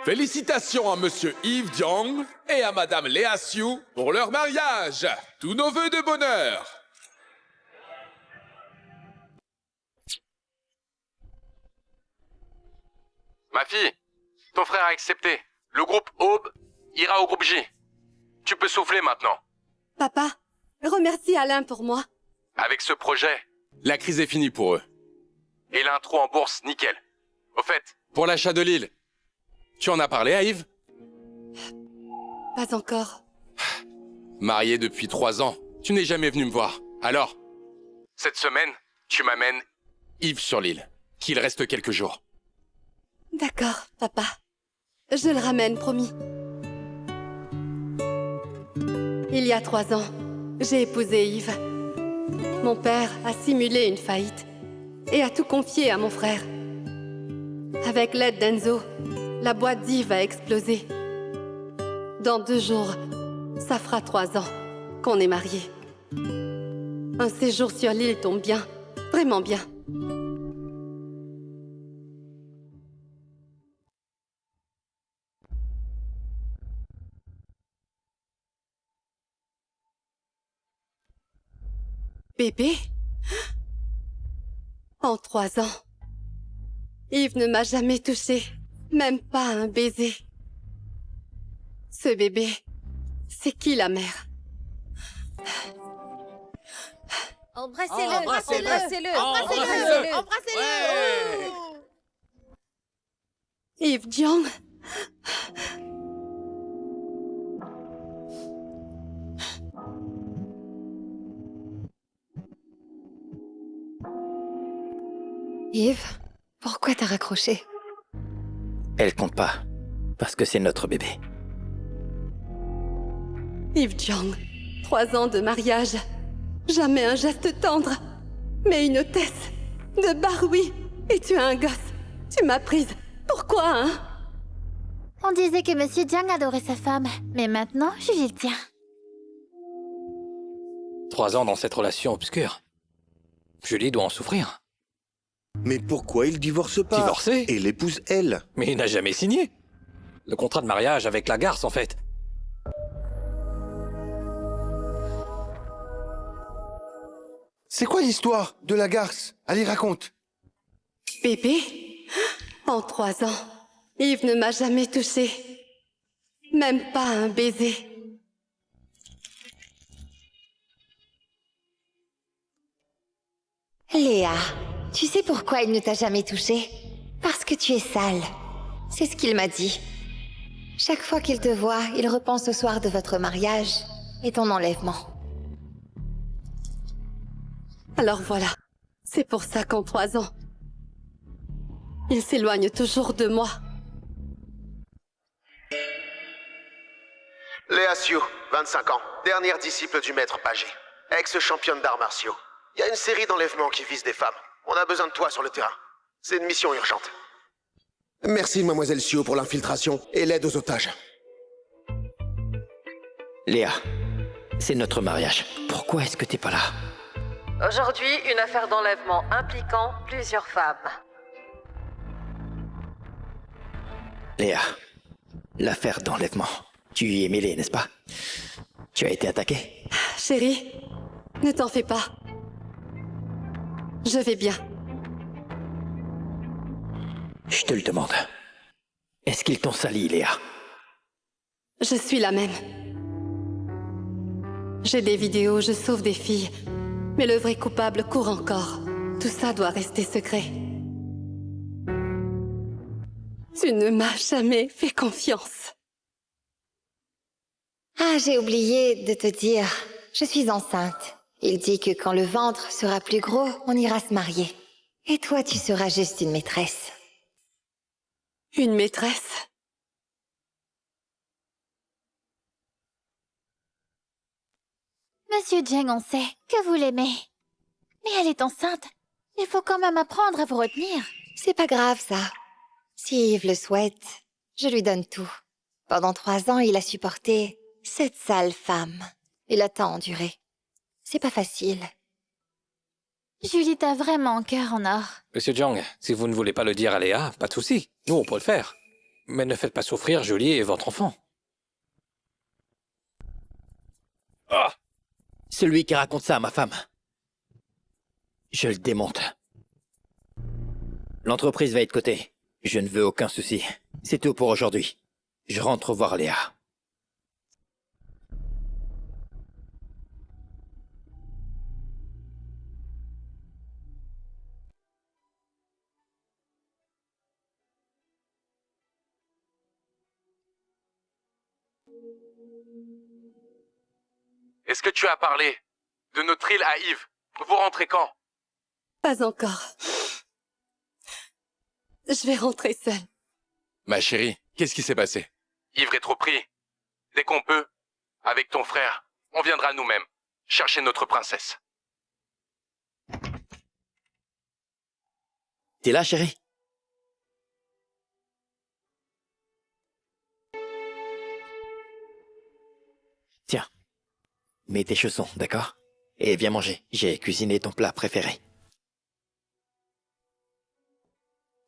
Félicitations à Monsieur Yves Diong et à Madame Léa Sioux pour leur mariage. Tous nos vœux de bonheur. Ma fille, ton frère a accepté. Le groupe Aube ira au groupe J. Tu peux souffler maintenant. Papa, remercie Alain pour moi. Avec ce projet, La crise est finie pour eux. et l'intro en bourse, nickel. Au fait, Pour l'achat de l'île, tu en as parlé à Yves? Pas encore. Marié depuis 3 ans, tu n'es jamais venu me voir. Alors, cette semaine, tu m'amènes... Yves sur l'île. Qu'il reste quelques jours. D'accord, papa. Je le ramène, promis. Il y a 3 ans, j'ai épousé Yves. Mon père a simulé une faillite et a tout confié à mon frère. Avec l'aide d'Enzo, la boîte d'Yves a explosé. Dans 2 jours, ça fera 3 ans qu'on est mariés. Un séjour sur l'île tombe bien, vraiment bien. Bébé? En 3 ans, Yves ne m'a jamais touchée, même pas un baiser. Ce bébé, c'est qui la mère? Embrassez-le, embrassez-le, embrassez-le, embrassez-le, embrassez-le. Yves Diong? Yves, pourquoi t'as raccroché? Elle compte pas, parce que c'est notre bébé. Yves Diong, 3 ans de mariage. Jamais un geste tendre, mais une hôtesse de bar, oui. Et tu as un gosse. Tu m'as prise. Pourquoi, hein? On disait que Monsieur Jiang adorait sa femme, mais maintenant, Julie le tient. 3 ans dans cette relation obscure. Julie doit en souffrir. Mais pourquoi il divorce pas? Divorcé? Et l'épouse elle? Mais il n'a jamais signé. Le contrat de mariage avec la garce, en fait. C'est quoi l'histoire de la garce? Allez, raconte. Bébé? En 3 ans, Yves ne m'a jamais touchée. Même pas un baiser. Léa, tu sais pourquoi il ne t'a jamais touchée? Parce que tu es sale. C'est ce qu'il m'a dit. Chaque fois qu'il te voit, il repense au soir de votre mariage et ton enlèvement. Alors voilà. C'est pour ça qu'en 3 ans, il s'éloigne toujours de moi. Léa Sioux, 25 ans, dernière disciple du maître Pagé, ex-championne d'arts martiaux. Il y a une série d'enlèvements qui visent des femmes. On a besoin de toi sur le terrain. C'est une mission urgente. Merci, mademoiselle Sio, pour l'infiltration et l'aide aux otages. Léa, c'est notre mariage. Pourquoi est-ce que t'es pas là? Aujourd'hui, une affaire d'enlèvement impliquant plusieurs femmes. Léa, l'affaire d'enlèvement. Tu y es mêlée, n'est-ce pas? Tu as été attaquée? Chérie, ne t'en fais pas. Je vais bien. Je te le demande. Est-ce qu'ils t'ont sali, Léa? Je suis la même. J'ai des vidéos, je sauve des filles. Mais le vrai coupable court encore. Tout ça doit rester secret. Tu ne m'as jamais fait confiance. Ah, j'ai oublié de te dire, je suis enceinte. Il dit que quand le ventre sera plus gros, on ira se marier. Et toi, tu seras juste une maîtresse. Une maîtresse? Monsieur Jiang, on sait que vous l'aimez. Mais elle est enceinte. Il faut quand même apprendre à vous retenir. C'est pas grave, ça. Si Yves le souhaite, je lui donne tout. Pendant 3 ans, il a supporté cette sale femme. Il a tant enduré. C'est pas facile. Julie t'a vraiment un cœur en or. Monsieur Jiang, si vous ne voulez pas le dire à Léa, pas de souci. Nous, on peut le faire. Mais ne faites pas souffrir Julie et votre enfant. Ah! Celui qui raconte ça à ma femme. Je le démonte. L'entreprise va être cotée. Je ne veux aucun souci. C'est tout pour aujourd'hui. Je rentre voir Léa. Est-ce que tu as parlé de notre île à Yves? Vous rentrez quand? Pas encore. Je vais rentrer seule. Ma chérie, qu'est-ce qui s'est passé? Yves est trop pris. Dès qu'on peut, avec ton frère, on viendra nous-mêmes chercher notre princesse. T'es là, chérie? Tiens. Mets tes chaussons, d'accord? Et viens manger. J'ai cuisiné ton plat préféré.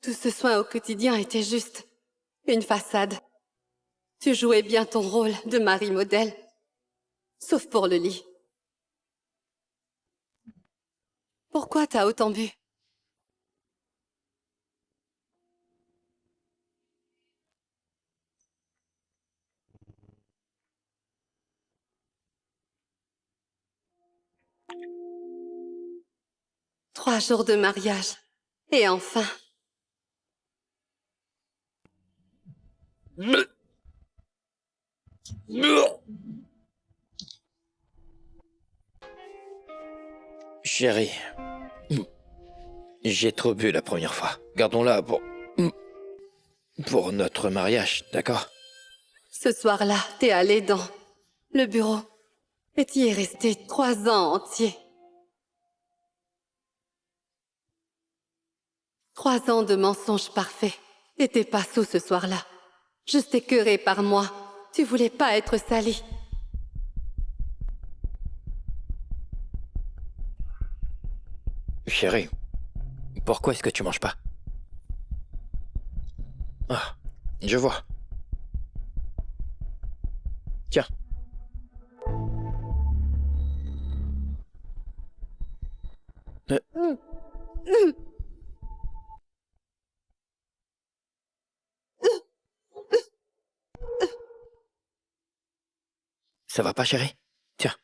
Tout ce soin au quotidien était juste une façade. Tu jouais bien ton rôle de mari modèle. Sauf pour le lit. Pourquoi t'as autant bu? Trois jours de mariage. Et enfin... Chérie, j'ai trop bu la première fois. Gardons-la pour notre mariage, d'accord? Ce soir-là, t'es allé dans le bureau. Et t'y es resté 3 ans entiers. 3 ans de mensonges parfaits. Et t'es pas sous ce soir-là. Juste écœuré par moi. Tu voulais pas être sali. Chérie, pourquoi est-ce que tu manges pas? Ah, je vois. Tiens. Ça va pas, chérie? Tiens.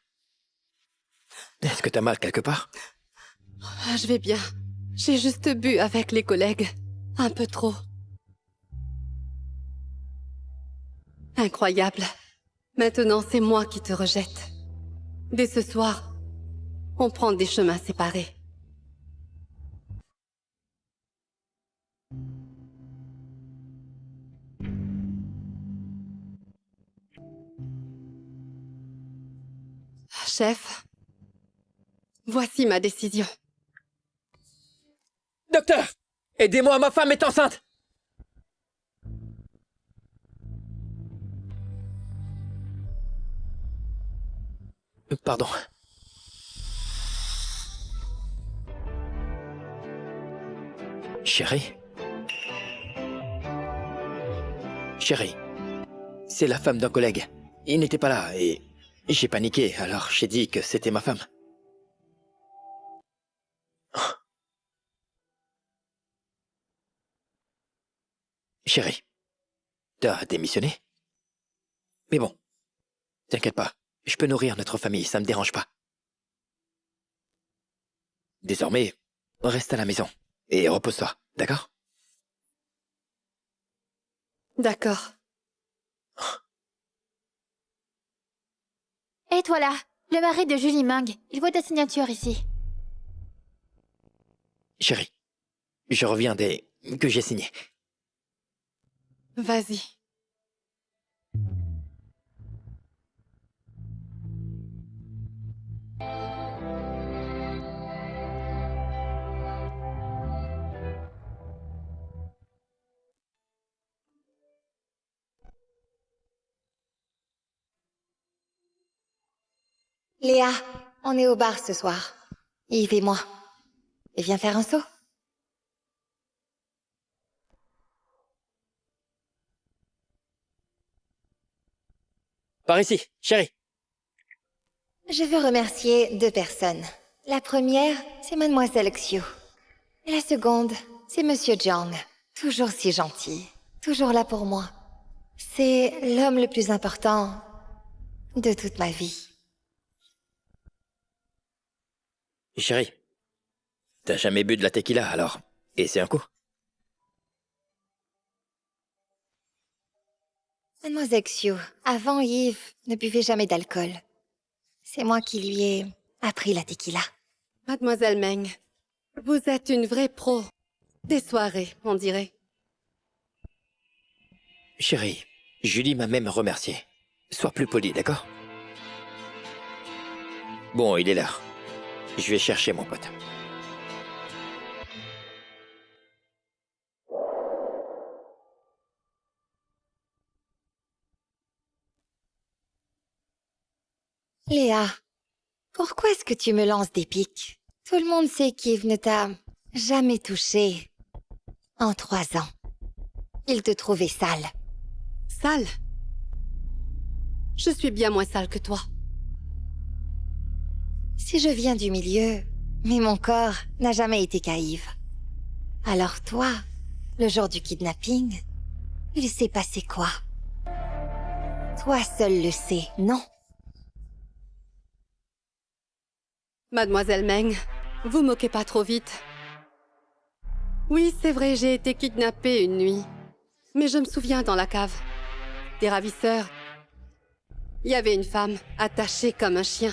Est-ce que t'as mal quelque part? Je vais bien. J'ai juste bu avec les collègues. Un peu trop. Incroyable. Maintenant, c'est moi qui te rejette. Dès ce soir, on prend des chemins séparés. Chef, voici ma décision. Docteur! Aidez-moi, ma femme est enceinte! Pardon. Chérie? Chérie, c'est la femme d'un collègue. Il n'était pas là et j'ai paniqué, alors j'ai dit que c'était ma femme. Chérie, t'as démissionné? Mais bon, t'inquiète pas, je peux nourrir notre famille, ça me dérange pas. Désormais, reste à la maison et repose-toi, d'accord? D'accord. Et toi là, le mari de Julie Ming, il voit ta signature ici. Chérie, je reviens dès que j'ai signé. Vas-y. Léa, on est au bar ce soir. Yves et moi. Et viens faire un saut. Par ici, chérie. Je veux remercier 2 personnes. La première, c'est Mademoiselle Xiu. Et la seconde, c'est Monsieur Jiang. Toujours si gentil. Toujours là pour moi. C'est l'homme le plus important de toute ma vie. Chérie, t'as jamais bu de la tequila, alors? Et c'est un coup? Mademoiselle Xiu, avant Yves ne buvait jamais d'alcool. C'est moi qui lui ai appris la tequila. Mademoiselle Meng, vous êtes une vraie pro. Des soirées, on dirait. Chérie, Julie m'a même remercié. Sois plus poli, d'accord? Bon, il est l'heure. Je vais chercher mon pote. Léa, pourquoi est-ce que tu me lances des pics? Tout le monde sait qu'Yves ne t'a jamais touché en 3 ans. Il te trouvait sale. Sale? Je suis bien moins sale que toi. Si je viens du milieu, mais mon corps n'a jamais été qu'à Yves. Alors toi, le jour du kidnapping, il s'est passé quoi? Toi seul le sais, non? Mademoiselle Meng, vous moquez pas trop vite. Oui, c'est vrai, j'ai été kidnappée une nuit. Mais je me souviens dans la cave. Des ravisseurs. Il y avait une femme, attachée comme un chien.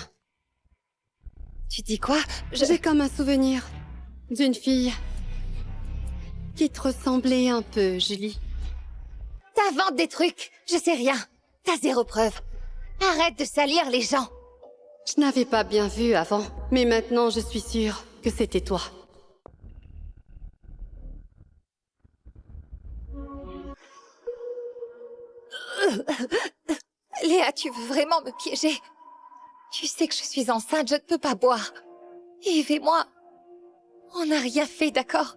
Tu dis quoi? J'ai comme un souvenir d'une fille qui te ressemblait un peu, Julie. T'inventes des trucs, je sais rien. T'as 0 preuve. Arrête de salir les gens. Je n'avais pas bien vu avant, mais maintenant je suis sûre que c'était toi. Léa, tu veux vraiment me piéger? Tu sais que je suis enceinte, je ne peux pas boire. Yves et moi, on n'a rien fait, d'accord?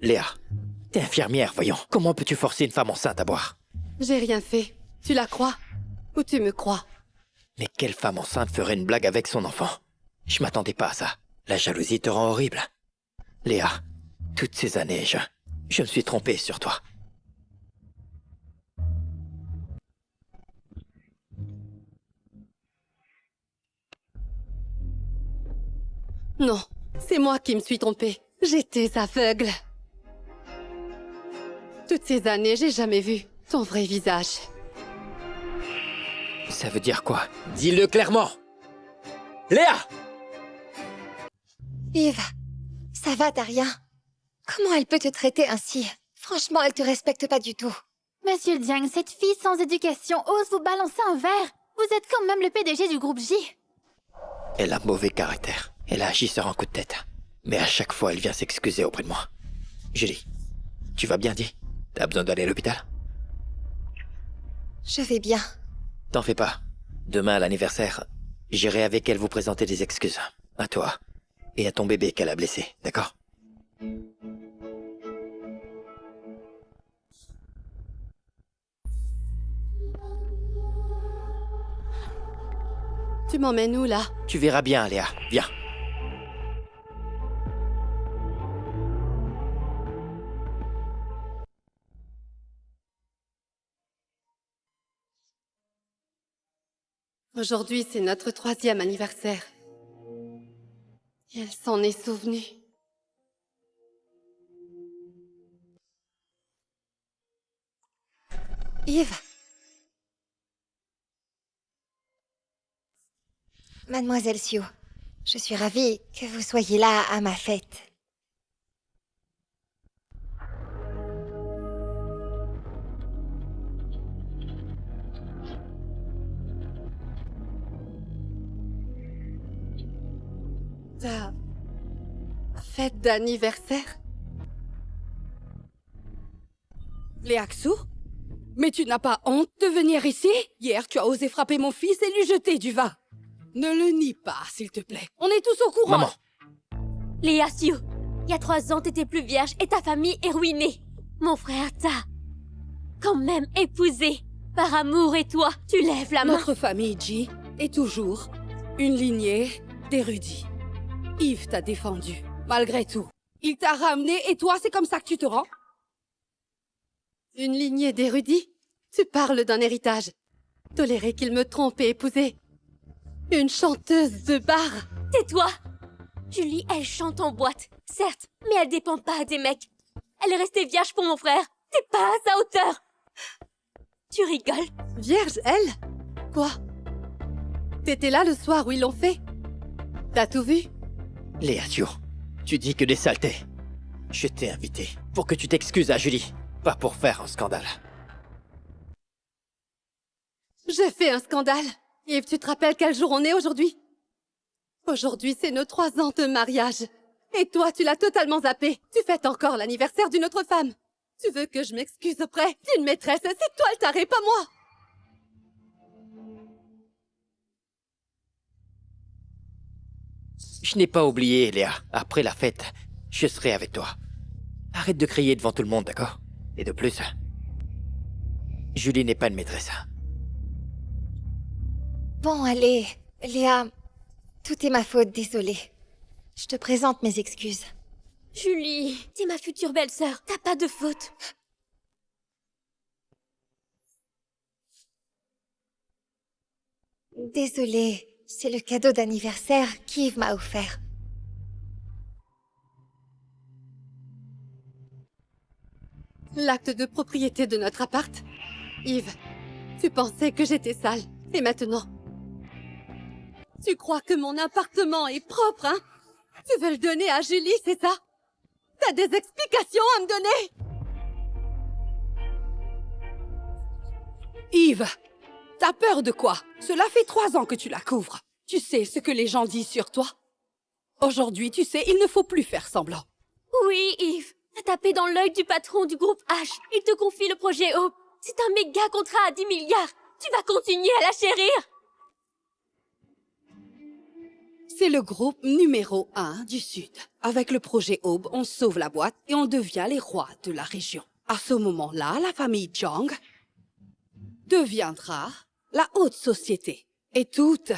Léa, t'es infirmière, voyons. Comment peux-tu forcer une femme enceinte à boire? J'ai rien fait. Tu la crois? Ou tu me crois? Mais quelle femme enceinte ferait une blague avec son enfant? Je m'attendais pas à ça. La jalousie te rend horrible. Léa, toutes ces années, je me suis trompé sur toi. Non, c'est moi qui me suis trompée. J'étais aveugle. Toutes ces années, j'ai jamais vu ton vrai visage. Ça veut dire quoi? Dis-le clairement! Léa! Yves, ça va, t'as rien? Comment elle peut te traiter ainsi? Franchement, elle te respecte pas du tout. Monsieur Jiang, cette fille sans éducation ose vous balancer un verre. Vous êtes quand même le PDG du groupe J. Elle a mauvais caractère. Elle a agi sur un coup de tête. Mais à chaque fois, elle vient s'excuser auprès de moi. Julie, tu vas bien, dis? T'as besoin d'aller à l'hôpital? Je vais bien. T'en fais pas. Demain, à l'anniversaire, j'irai avec elle vous présenter des excuses. À toi. Et à ton bébé qu'elle a blessé, d'accord? Tu m'emmènes où, là? Tu verras bien, Léa. Viens. Aujourd'hui, c'est notre 3e anniversaire. Et elle s'en est souvenue. Yves. Mademoiselle Xiu, je suis ravie que vous soyez là à ma fête. Ta fête d'anniversaire? Léa Xiu? Mais tu n'as pas honte de venir ici? Hier, tu as osé frapper mon fils et lui jeter du vin. Ne le nie pas, s'il te plaît. On est tous au courant. Maman! Léa Xiu, il y a 3 ans, t'étais plus vierge et ta famille est ruinée. Mon frère t'a quand même épousé. Par amour et toi, tu lèves la main. Notre famille, G, est toujours une lignée d'érudits. Yves t'a défendu, malgré tout. Il t'a ramené et toi, c'est comme ça que tu te rends? Une lignée d'érudits? Tu parles d'un héritage. Tolérer qu'il me trompe et épouser une chanteuse de bar? Tais-toi! Julie, elle chante en boîte, certes, mais elle dépend pas des mecs. Elle est restée vierge pour mon frère. T'es pas à sa hauteur. Tu rigoles? Vierge, elle? Quoi? T'étais là le soir où ils l'ont fait? T'as tout vu? Léasio, tu dis que des saletés. Je t'ai invité pour que tu t'excuses à Julie, pas pour faire un scandale. J'ai fait un scandale. Yves, tu te rappelles quel jour on est aujourd'hui? Aujourd'hui, c'est nos 3 ans de mariage. Et toi, tu l'as totalement zappé. Tu fêtes encore l'anniversaire d'une autre femme. Tu veux que je m'excuse auprès d'une maîtresse? C'est toi le taré, pas moi! Je n'ai pas oublié, Léa. Après la fête, je serai avec toi. Arrête de crier devant tout le monde, d'accord? Et de plus, Julie n'est pas une maîtresse. Bon, allez, Léa, tout est ma faute, désolée. Je te présente mes excuses. Julie, t'es ma future belle-sœur. T'as pas de faute. Désolée, c'est le cadeau d'anniversaire qu'Yves m'a offert. L'acte de propriété de notre appart? Yves, tu pensais que j'étais sale. Et maintenant? Tu crois que mon appartement est propre, hein? Tu veux le donner à Julie, c'est ça? T'as des explications à me donner? Yves, t'as peur de quoi? Cela fait 3 ans que tu la couvres. Tu sais ce que les gens disent sur toi? Aujourd'hui, tu sais, il ne faut plus faire semblant. Oui, Yves. T'as tapé dans l'œil du patron du groupe H. Il te confie le projet Hope. C'est un méga contrat à 10 milliards. Tu vas continuer à la chérir? C'est le groupe numéro 1 du Sud. Avec le projet Aube, on sauve la boîte et on devient les rois de la région. À ce moment-là, la famille Jiang deviendra la haute société. Et toute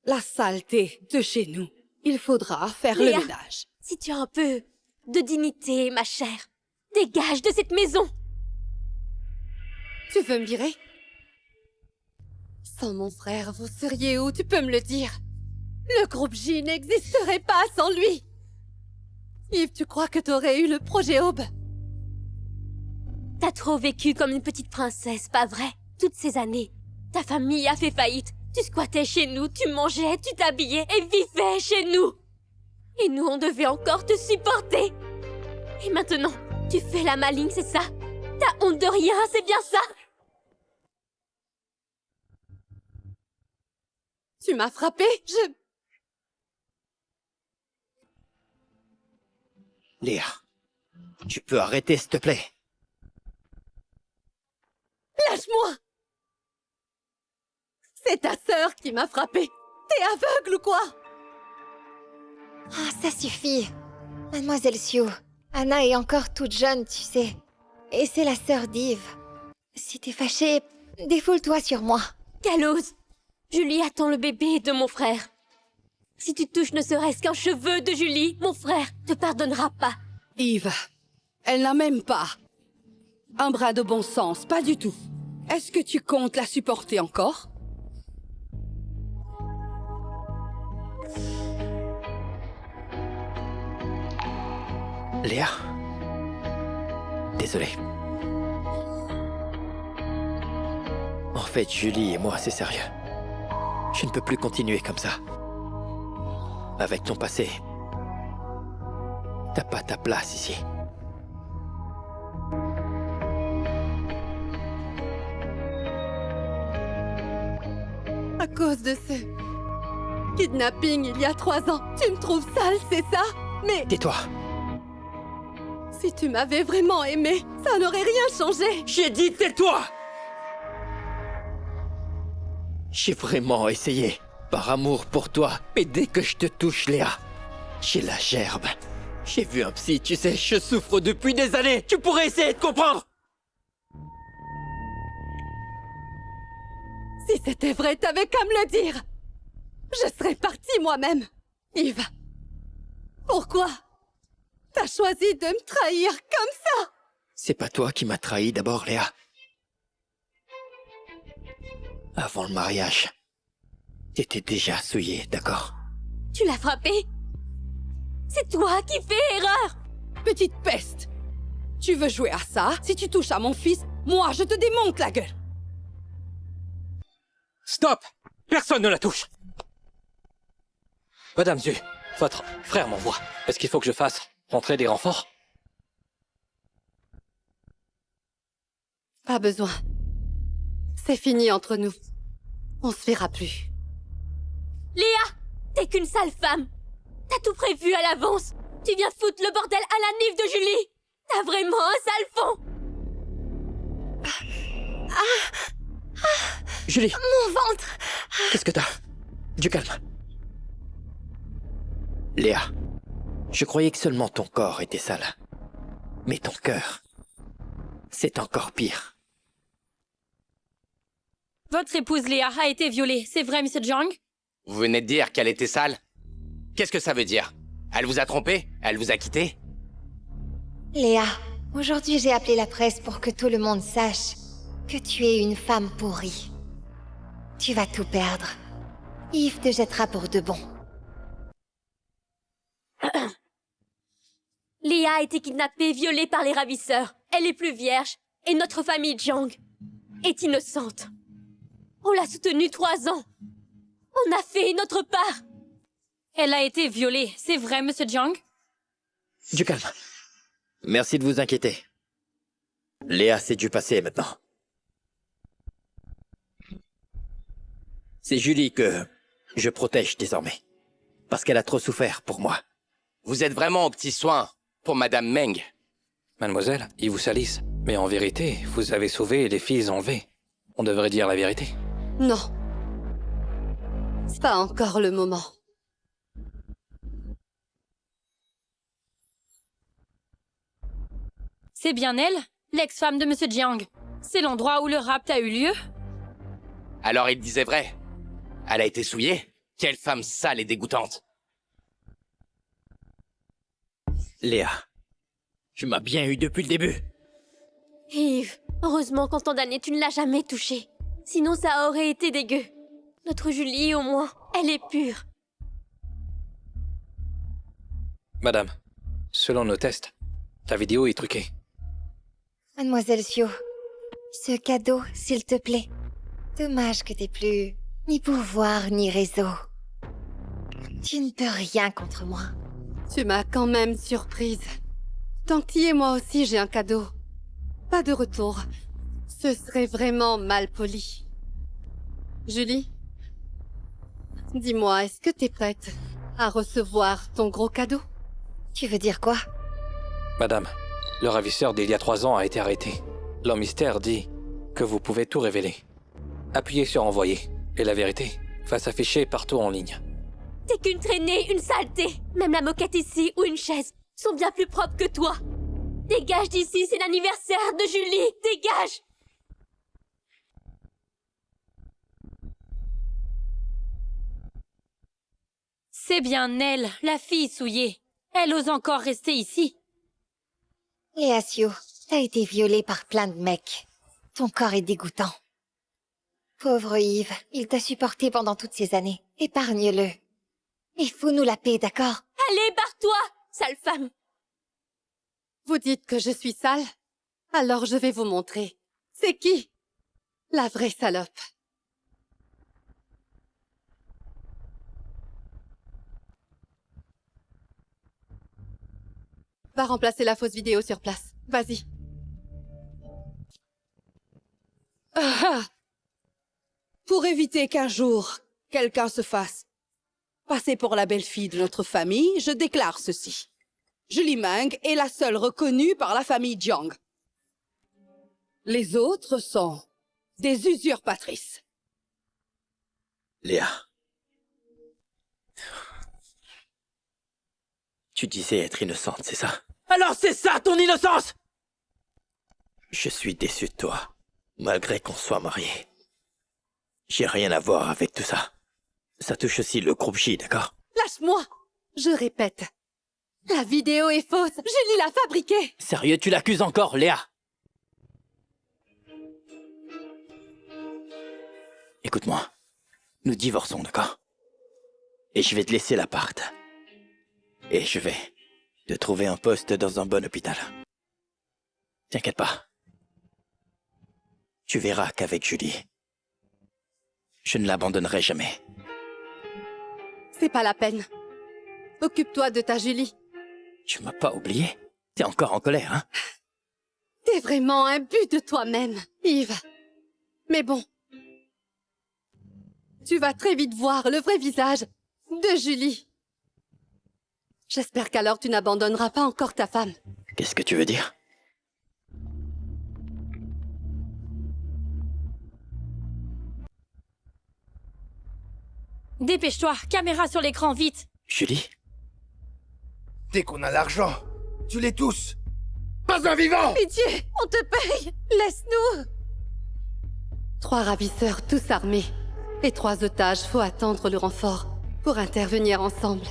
la saleté de chez nous, il faudra faire Léa, le ménage. Si tu as un peu de dignité, ma chère, dégage de cette maison. Tu veux me virer? Sans mon frère, vous seriez où? Tu peux me le dire? Le groupe J n'existerait pas sans lui! Yves, tu crois que t'aurais eu le projet Aube? T'as trop vécu comme une petite princesse, pas vrai? Toutes ces années, ta famille a fait faillite. Tu squattais chez nous, tu mangeais, tu t'habillais et vivais chez nous. Et nous, on devait encore te supporter. Et maintenant, tu fais la maligne, c'est ça? T'as honte de rien, c'est bien ça? Tu m'as frappé? Léa, tu peux arrêter, s'il te plaît? Lâche-moi! C'est ta sœur qui m'a frappé. T'es aveugle ou quoi? Ah, ça suffit. Mademoiselle Xiu, Anna est encore toute jeune, tu sais. Et c'est la sœur d'Yves. Si t'es fâchée, défoule-toi sur moi. Callose, Julie attend le bébé de mon frère. Si tu touches ne serait-ce qu'un cheveu de Julie, mon frère te pardonnera pas. Yves, elle n'a même pas un bras de bon sens, pas du tout. Est-ce que tu comptes la supporter encore? Léa? Désolé. En fait, Julie et moi, c'est sérieux. Je ne peux plus continuer comme ça. Avec ton passé, t'as pas ta place ici. À cause de ce kidnapping il y a 3 ans, tu me trouves sale, c'est ça? Mais Tais-toi! si tu m'avais vraiment aimé, ça n'aurait rien changé. J'ai dit tais-toi! J'ai vraiment essayé, par amour pour toi, mais dès que je te touche, Léa, j'ai la gerbe. J'ai vu un psy, tu sais, je souffre depuis des années. Tu pourrais essayer de comprendre! Si c'était vrai, t'avais qu'à me le dire. Je serais partie moi-même. Yves, pourquoi t'as choisi de me trahir comme ça? C'est pas toi qui m'as trahi d'abord, Léa. Avant le mariage, t'étais déjà souillée, d'accord? Tu l'as frappé? C'est toi qui fais erreur! Petite peste! Tu veux jouer à ça? Si tu touches à mon fils, moi, je te démonte la gueule! Stop! Personne ne la touche! Madame Zu, votre frère m'envoie. Est-ce qu'il faut que je fasse rentrer des renforts? Pas besoin. C'est fini entre nous. On se verra plus. Léa! T'es qu'une sale femme! T'as tout prévu à l'avance! Tu viens foutre le bordel à la nif de Julie! T'as vraiment un sale fond! Julie! Mon ventre! Qu'est-ce que t'as? Du calme. Léa, je croyais que seulement ton corps était sale. Mais ton cœur, c'est encore pire. Votre épouse Léa a été violée, c'est vrai, Mr. Jang? Vous venez de dire qu'elle était sale? Qu'est-ce que ça veut dire? Elle vous a trompé? Elle vous a quitté? Léa, aujourd'hui j'ai appelé la presse pour que tout le monde sache que tu es une femme pourrie. Tu vas tout perdre. Yves te jettera pour de bon. Léa a été kidnappée, violée par les ravisseurs. Elle est plus vierge, et notre famille Jiang est innocente. On l'a soutenue 3 ans. On a fait notre part. Elle a été violée, c'est vrai, Monsieur Jiang? Du calme. Merci de vous inquiéter. Léa, c'est du passé maintenant. C'est Julie que je protège désormais. Parce qu'elle a trop souffert pour moi. Vous êtes vraiment aux petits soins pour Madame Meng. Mademoiselle, ils vous salissent. Mais en vérité, vous avez sauvé les filles enlevées. On devrait dire la vérité. Non. C'est pas encore le moment. C'est bien elle, l'ex-femme de Monsieur Jiang. C'est l'endroit où le rapt a eu lieu? Alors il disait vrai. Elle a été souillée? Quelle femme sale et dégoûtante. Léa, tu m'as bien eu depuis le début. Yves, heureusement qu'en tant d'années, tu ne l'as jamais touchée. Sinon, ça aurait été dégueu. Notre Julie, au moins, elle est pure. Madame, selon nos tests, ta vidéo est truquée. Mademoiselle Sio, ce cadeau, s'il te plaît. Dommage que t'aies plus ni pouvoir ni réseau. Tu ne peux rien contre moi. Tu m'as quand même surprise. Tant que t'y es, moi aussi, j'ai un cadeau. Pas de retour. Ce serait vraiment mal poli. Julie, dis-moi, est-ce que t'es prête à recevoir ton gros cadeau? Tu veux dire quoi? Madame, le ravisseur d'il y a 3 ans a été arrêté. L'homme mystère dit que vous pouvez tout révéler. Appuyez sur envoyer, et la vérité va s'afficher partout en ligne. T'es qu'une traînée, une saleté. Même la moquette ici ou une chaise sont bien plus propres que toi. Dégage d'ici, c'est l'anniversaire de Julie. Dégage! C'est bien elle, la fille souillée. Elle ose encore rester ici. Léa Sio, t'as été violée par plein de mecs. Ton corps est dégoûtant. Pauvre Yves, il t'a supporté pendant toutes ces années. Épargne-le. Et fous-nous la paix, d'accord? Allez, barre-toi, sale femme! Vous dites que je suis sale? Alors je vais vous montrer. C'est qui la vraie salope? Va remplacer la fausse vidéo sur place. Vas-y. Pour éviter qu'un jour, quelqu'un se fasse passer pour la belle-fille de notre famille, je déclare ceci. Julie Meng est la seule reconnue par la famille Jiang. Les autres sont des usurpatrices. Léa. Tu disais être innocente, c'est ça? Alors c'est ça ton innocence! Je suis déçu de toi, malgré qu'on soit mariés. J'ai rien à voir avec tout ça. Ça touche aussi le groupe J, d'accord? Lâche-moi! Je répète. La vidéo est fausse. Julie l'a fabriquée. Sérieux, tu l'accuses encore, Léa? Écoute-moi. Nous divorçons, d'accord? Et je vais te laisser l'appart. Et je vais te trouver un poste dans un bon hôpital. T'inquiète pas. Tu verras qu'avec Julie, je ne l'abandonnerai jamais. C'est pas la peine. Occupe-toi de ta Julie. Tu m'as pas oublié? T'es encore en colère, hein? T'es vraiment un but de toi-même, Yves. Mais bon. Tu vas très vite voir le vrai visage de Julie. J'espère qu'alors tu n'abandonneras pas encore ta femme. Qu'est-ce que tu veux dire? Dépêche-toi, caméra sur l'écran, vite. Julie? Dès qu'on a l'argent, tu les tous. Pas un vivant! Pitié, on te paye. Laisse-nous. 3 ravisseurs tous armés. Et 3 otages, faut attendre le renfort pour intervenir ensemble.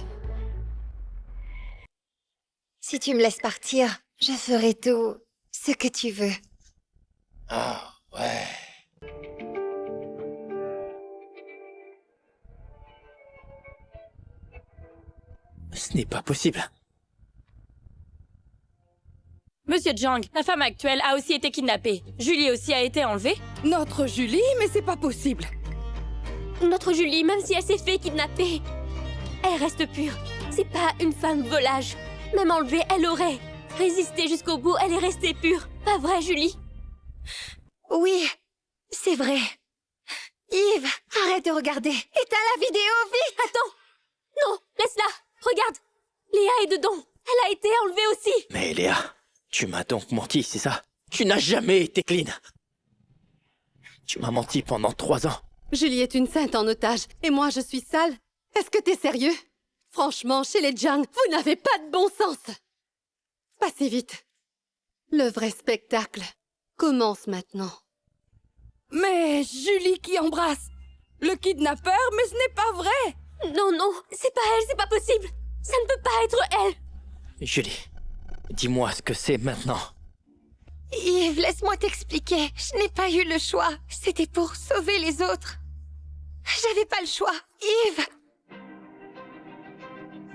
Si tu me laisses partir, je ferai tout ce que tu veux. Ah, ouais. Ce n'est pas possible. Monsieur Jiang, la femme actuelle a aussi été kidnappée. Julie aussi a été enlevée. Notre Julie, mais c'est pas possible. Notre Julie, même si elle s'est fait kidnapper, elle reste pure. C'est pas une femme volage. Même enlevée, elle aurait résisté jusqu'au bout. Elle est restée pure. Pas vrai, Julie? Oui, c'est vrai. Yves, arrête de regarder. Éteins la vidéo, vite! Attends! Non, laisse-la! Regarde! Léa est dedans. Elle a été enlevée aussi. Mais Léa, tu m'as donc menti, c'est ça? Tu n'as jamais été clean. Tu m'as menti pendant 3 ans. Julie est une sainte en otage, et moi je suis sale. Est-ce que t'es sérieux? Franchement, chez les Jiang, vous n'avez pas de bon sens. Passez vite. Le vrai spectacle commence maintenant. Mais Julie qui embrasse le kidnappeur, mais ce n'est pas vrai. Non, non, c'est pas elle, c'est pas possible. Ça ne peut pas être elle. Julie, dis-moi ce que c'est maintenant. Yves, laisse-moi t'expliquer. Je n'ai pas eu le choix. C'était pour sauver les autres. J'avais pas le choix. Yves!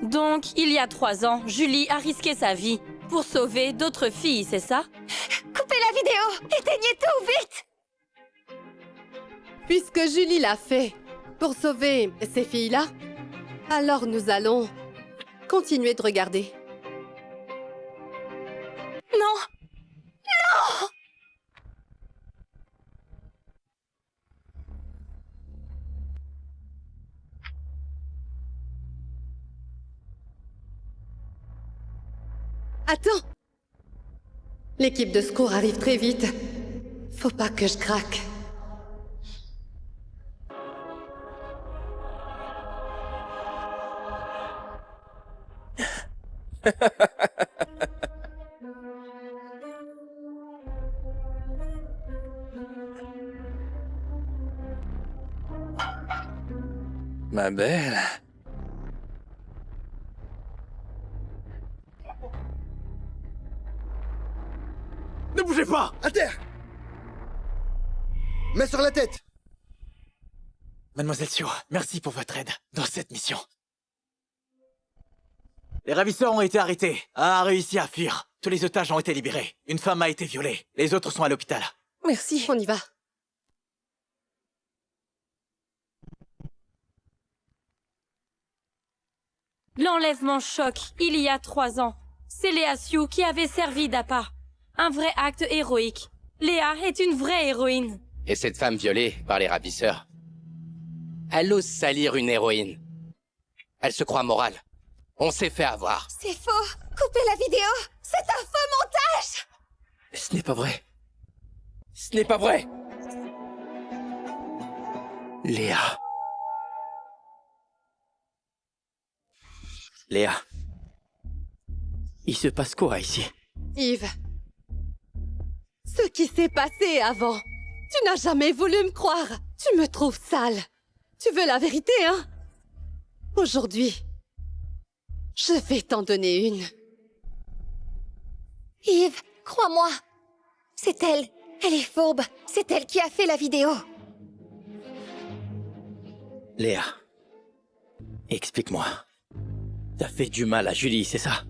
Donc, il y a 3 ans, Julie a risqué sa vie pour sauver d'autres filles, c'est ça? Coupez la vidéo! Éteignez tout, vite! Puisque Julie l'a fait pour sauver ces filles-là, alors nous allons continuer de regarder. Non! Non! Attends! L'équipe de secours arrive très vite. Faut pas que je craque. Ma belle. Ne bougez pas! À terre! Mets sur la tête! Mademoiselle Xiu, merci pour votre aide dans cette mission. Les ravisseurs ont été arrêtés. A réussi à fuir. Tous les otages ont été libérés. Une femme a été violée. Les autres sont à l'hôpital. Merci, on y va. L'enlèvement choc, il y a 3 ans. C'est Léa Xiu qui avait servi d'appât. Un vrai acte héroïque. Léa est une vraie héroïne. Et cette femme violée par les ravisseurs, elle ose salir une héroïne. Elle se croit morale. On s'est fait avoir. C'est faux! Coupez la vidéo! C'est un faux montage! Ce n'est pas vrai. Ce n'est pas vrai. Léa. Léa. Il se passe quoi ici? Yves. Ce qui s'est passé avant, Tu n'as jamais voulu me croire. Tu me trouves sale. Tu veux la vérité, hein? Aujourd'hui, je vais t'en donner une. Yves, crois-moi. C'est elle. Elle est fourbe. C'est elle qui a fait la vidéo. Léa, explique-moi. T'as fait du mal à Julie, c'est ça?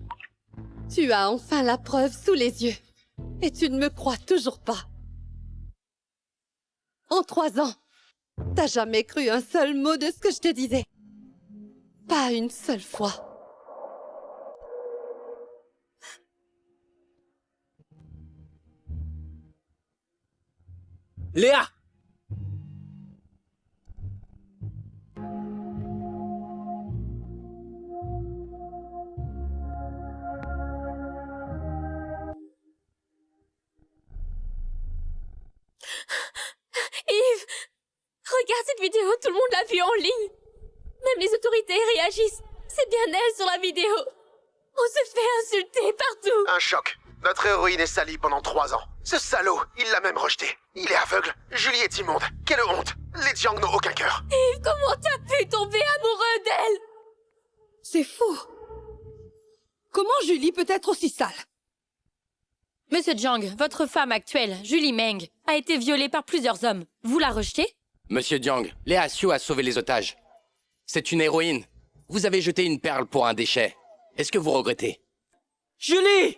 Tu as enfin la preuve sous les yeux. Et tu ne me crois toujours pas. En 3 ans, t'as jamais cru un seul mot de ce que je te disais. Pas une seule fois. Léa! Yves, regarde cette vidéo, tout le monde l'a vue en ligne. Même les autorités réagissent. C'est bien elle sur la vidéo. On se fait insulter partout. Un choc. Notre héroïne est salie pendant 3 ans. Ce salaud, il l'a même rejeté. Il est aveugle. Julie est immonde. Quelle honte. Les Jiang n'ont aucun cœur. Yves, comment t'as pu tomber amoureux d'elle? C'est fou. Comment Julie peut être aussi sale? Monsieur Jiang, votre femme actuelle, Julie Meng, a été violée par plusieurs hommes. Vous la rejetez? Monsieur Jiang, Léa Xiu a sauvé les otages. C'est une héroïne. Vous avez jeté une perle pour un déchet. Est-ce que vous regrettez? Julie!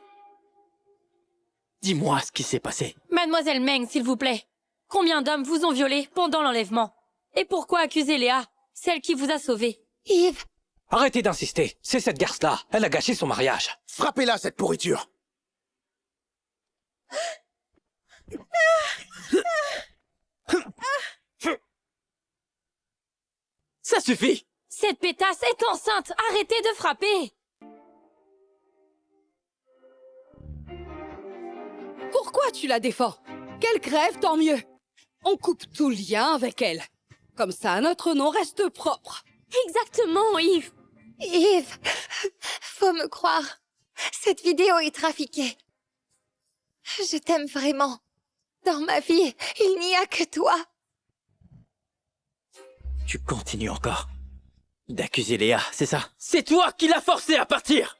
Dis-moi ce qui s'est passé. Mademoiselle Meng, s'il vous plaît. Combien d'hommes vous ont violé pendant l'enlèvement? Et pourquoi accuser Léa, celle qui vous a sauvé? Yves! Arrêtez d'insister. C'est cette garce-là. Elle a gâché son mariage. Frappez-la, cette pourriture! Ça suffit! Cette pétasse est enceinte. Arrêtez de frapper. Pourquoi tu la défends? Qu'elle crève, tant mieux. On coupe tout lien avec elle. Comme ça, notre nom reste propre. Exactement, Yves. Yves, faut me croire. Cette vidéo est trafiquée. Je t'aime vraiment. Dans ma vie, il n'y a que toi. Tu continues encore d'accuser Léa, c'est ça? C'est toi qui l'as forcée à partir!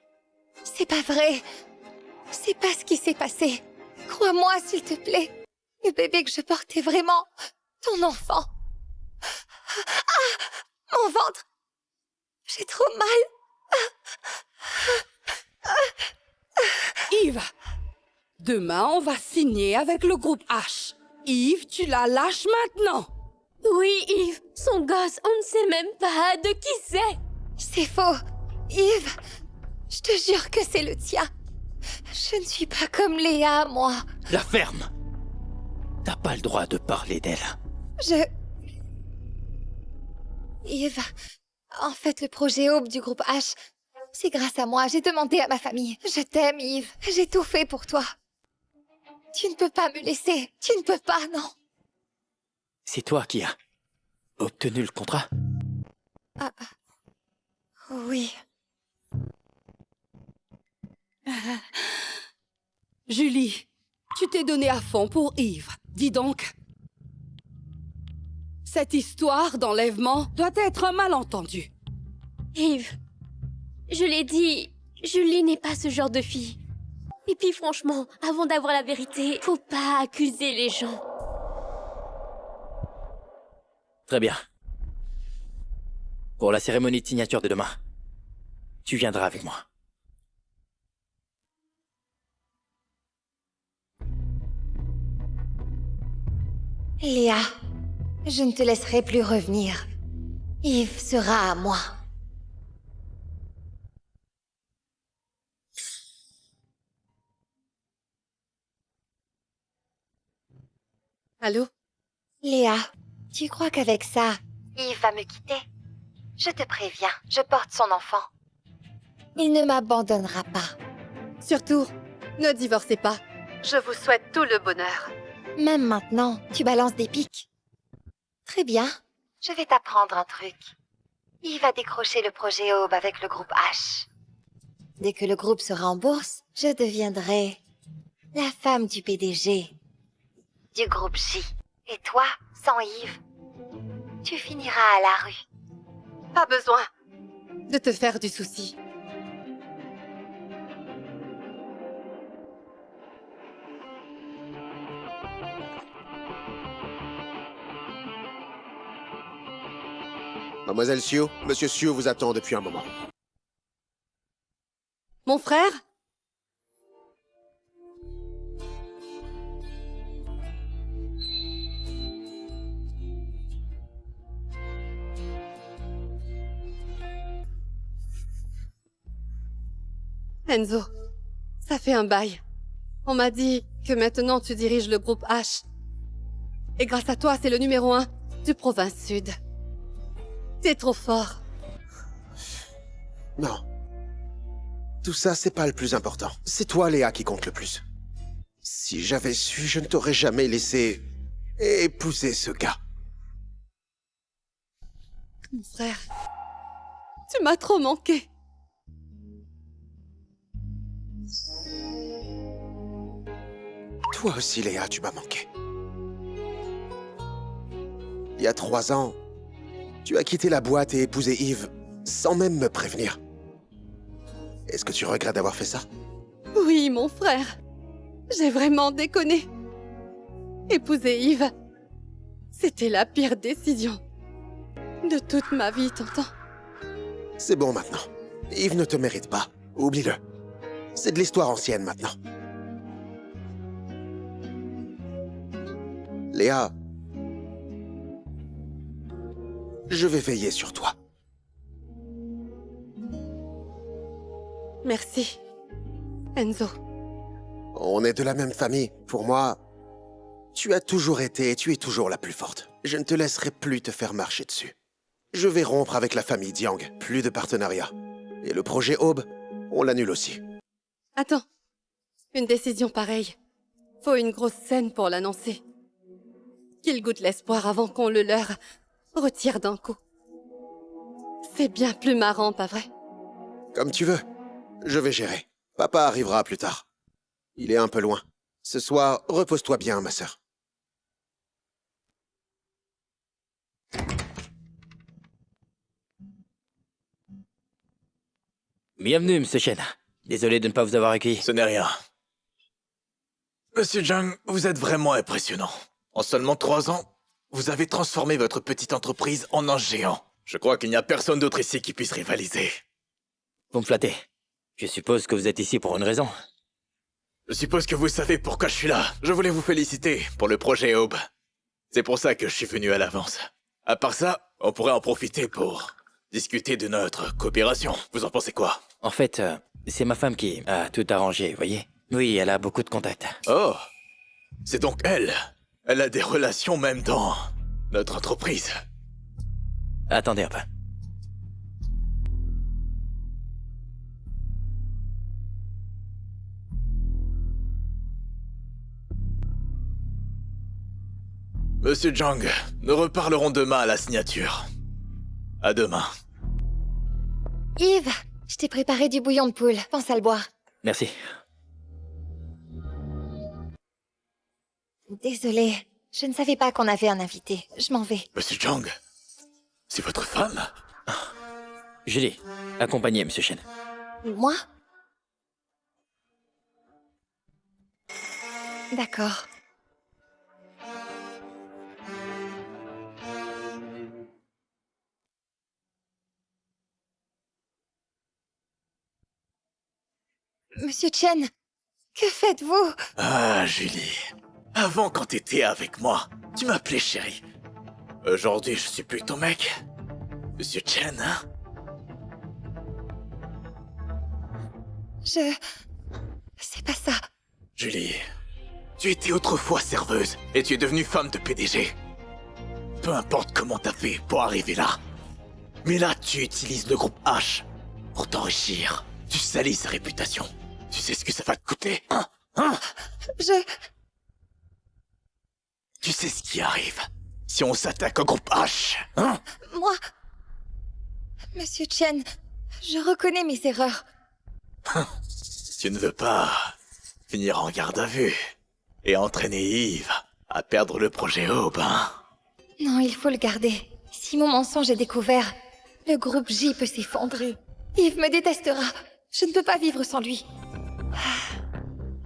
C'est pas vrai. C'est pas ce qui s'est passé. Crois-moi, s'il te plaît. Le bébé que je portais vraiment ton enfant. Ah, mon ventre. J'ai trop mal. Yves, demain, on va signer avec le groupe H. Yves, tu la lâches maintenant. Oui, Yves. Son gosse, on ne sait même pas de qui c'est. C'est faux. Yves, je te jure que c'est le tien. Je ne suis pas comme Léa, moi. La ferme! T'as pas le droit de parler d'elle. Yves, en fait, le projet Aube du groupe H, c'est grâce à moi. J'ai demandé à ma famille. Je t'aime, Yves. J'ai tout fait pour toi. Tu ne peux pas me laisser. Tu ne peux pas, non. C'est toi qui as obtenu le contrat? Ah, oui. Julie, tu t'es donnée à fond pour Yves. Dis donc. Cette histoire d'enlèvement doit être un malentendu. Yves, je l'ai dit, Julie n'est pas ce genre de fille. Et puis franchement, avant d'avoir la vérité, faut pas accuser les gens. Très bien. Pour la cérémonie de signature de demain, tu viendras avec moi. Léa, je ne te laisserai plus revenir. Yves sera à moi. Allô? Léa, tu crois qu'avec ça, Yves va me quitter? Je te préviens, je porte son enfant. Il ne m'abandonnera pas. Surtout, ne divorcez pas. Je vous souhaite tout le bonheur. Même maintenant, tu balances des pics. Très bien, je vais t'apprendre un truc. Yves va décrocher le projet Aube avec le groupe H. Dès que le groupe sera en bourse, je deviendrai la femme du PDG du groupe J. Et toi, sans Yves, tu finiras à la rue. Pas besoin de te faire du souci. Mademoiselle Sue, Monsieur Sue vous attend depuis un moment. Mon frère? Enzo, ça fait un bail. On m'a dit que maintenant tu diriges le groupe H. Et grâce à toi, c'est le numéro 1 du Province Sud. T'es trop fort. Non. Tout ça, c'est pas le plus important. C'est toi, Léa, qui compte le plus. Si j'avais su, je ne t'aurais jamais laissé épouser ce gars. Mon frère, tu m'as trop manqué. Toi aussi, Léa, tu m'as manqué. Il y a 3 ans, tu as quitté la boîte et épousé Yves sans même me prévenir. Est-ce que tu regrettes d'avoir fait ça? Oui, mon frère. J'ai vraiment déconné. Épouser Yves, c'était la pire décision de toute ma vie, t'entends? C'est bon maintenant. Yves ne te mérite pas. Oublie-le. C'est de l'histoire ancienne maintenant. Léa, je vais veiller sur toi. Merci, Enzo. On est de la même famille. Pour moi, tu as toujours été et tu es toujours la plus forte. Je ne te laisserai plus te faire marcher dessus. Je vais rompre avec la famille Diang. Plus de partenariat. Et le projet Aube, on l'annule aussi. Attends. Une décision pareille. Faut une grosse scène pour l'annoncer. Qu'il goûte l'espoir avant qu'on le leur retire d'un coup. C'est bien plus marrant, pas vrai? Comme tu veux. Je vais gérer. Papa arrivera plus tard. Il est un peu loin. Ce soir, repose-toi bien, ma sœur. Bienvenue, Monsieur Chen. Désolé de ne pas vous avoir accueilli. Ce n'est rien. Monsieur Zhang, vous êtes vraiment impressionnant. En seulement 3 ans, vous avez transformé votre petite entreprise en un géant. Je crois qu'il n'y a personne d'autre ici qui puisse rivaliser. Vous me flattez. Je suppose que vous êtes ici pour une raison. Je suppose que vous savez pourquoi je suis là. Je voulais vous féliciter pour le projet Aube. C'est pour ça que je suis venu à l'avance. À part ça, on pourrait en profiter pour discuter de notre coopération. Vous en pensez quoi? En fait, c'est ma femme qui a tout arrangé, voyez? Oui, elle a beaucoup de contacts. Oh, c'est donc elle. Elle a des relations même dans notre entreprise. Attendez un peu. Monsieur Zhang, nous reparlerons demain à la signature. À demain. Yves, je t'ai préparé du bouillon de poule. Pense à le boire. Merci. Désolée, je ne savais pas qu'on avait un invité. Je m'en vais. Monsieur Zhang, c'est votre femme? Julie, accompagnez Monsieur Chen. Moi? D'accord. Monsieur Chen, que faites-vous? Ah, Julie. Avant, quand t'étais avec moi, tu m'appelais chérie. Aujourd'hui, je suis plus ton mec. Monsieur Chen, hein? C'est pas ça. Julie, tu étais autrefois serveuse et tu es devenue femme de PDG. Peu importe comment t'as fait pour arriver là. Mais là, tu utilises le groupe H pour t'enrichir. Tu salis sa réputation. Tu sais ce que ça va te coûter, hein? Tu sais ce qui arrive si on s'attaque au groupe H, hein? Moi... Monsieur Chen, je reconnais mes erreurs. Tu ne veux pas finir en garde à vue et entraîner Yves À perdre le projet Aube, hein. Non, il faut le garder. Si mon mensonge est découvert, le groupe J peut s'effondrer. Yves me détestera. Je ne peux pas vivre sans lui.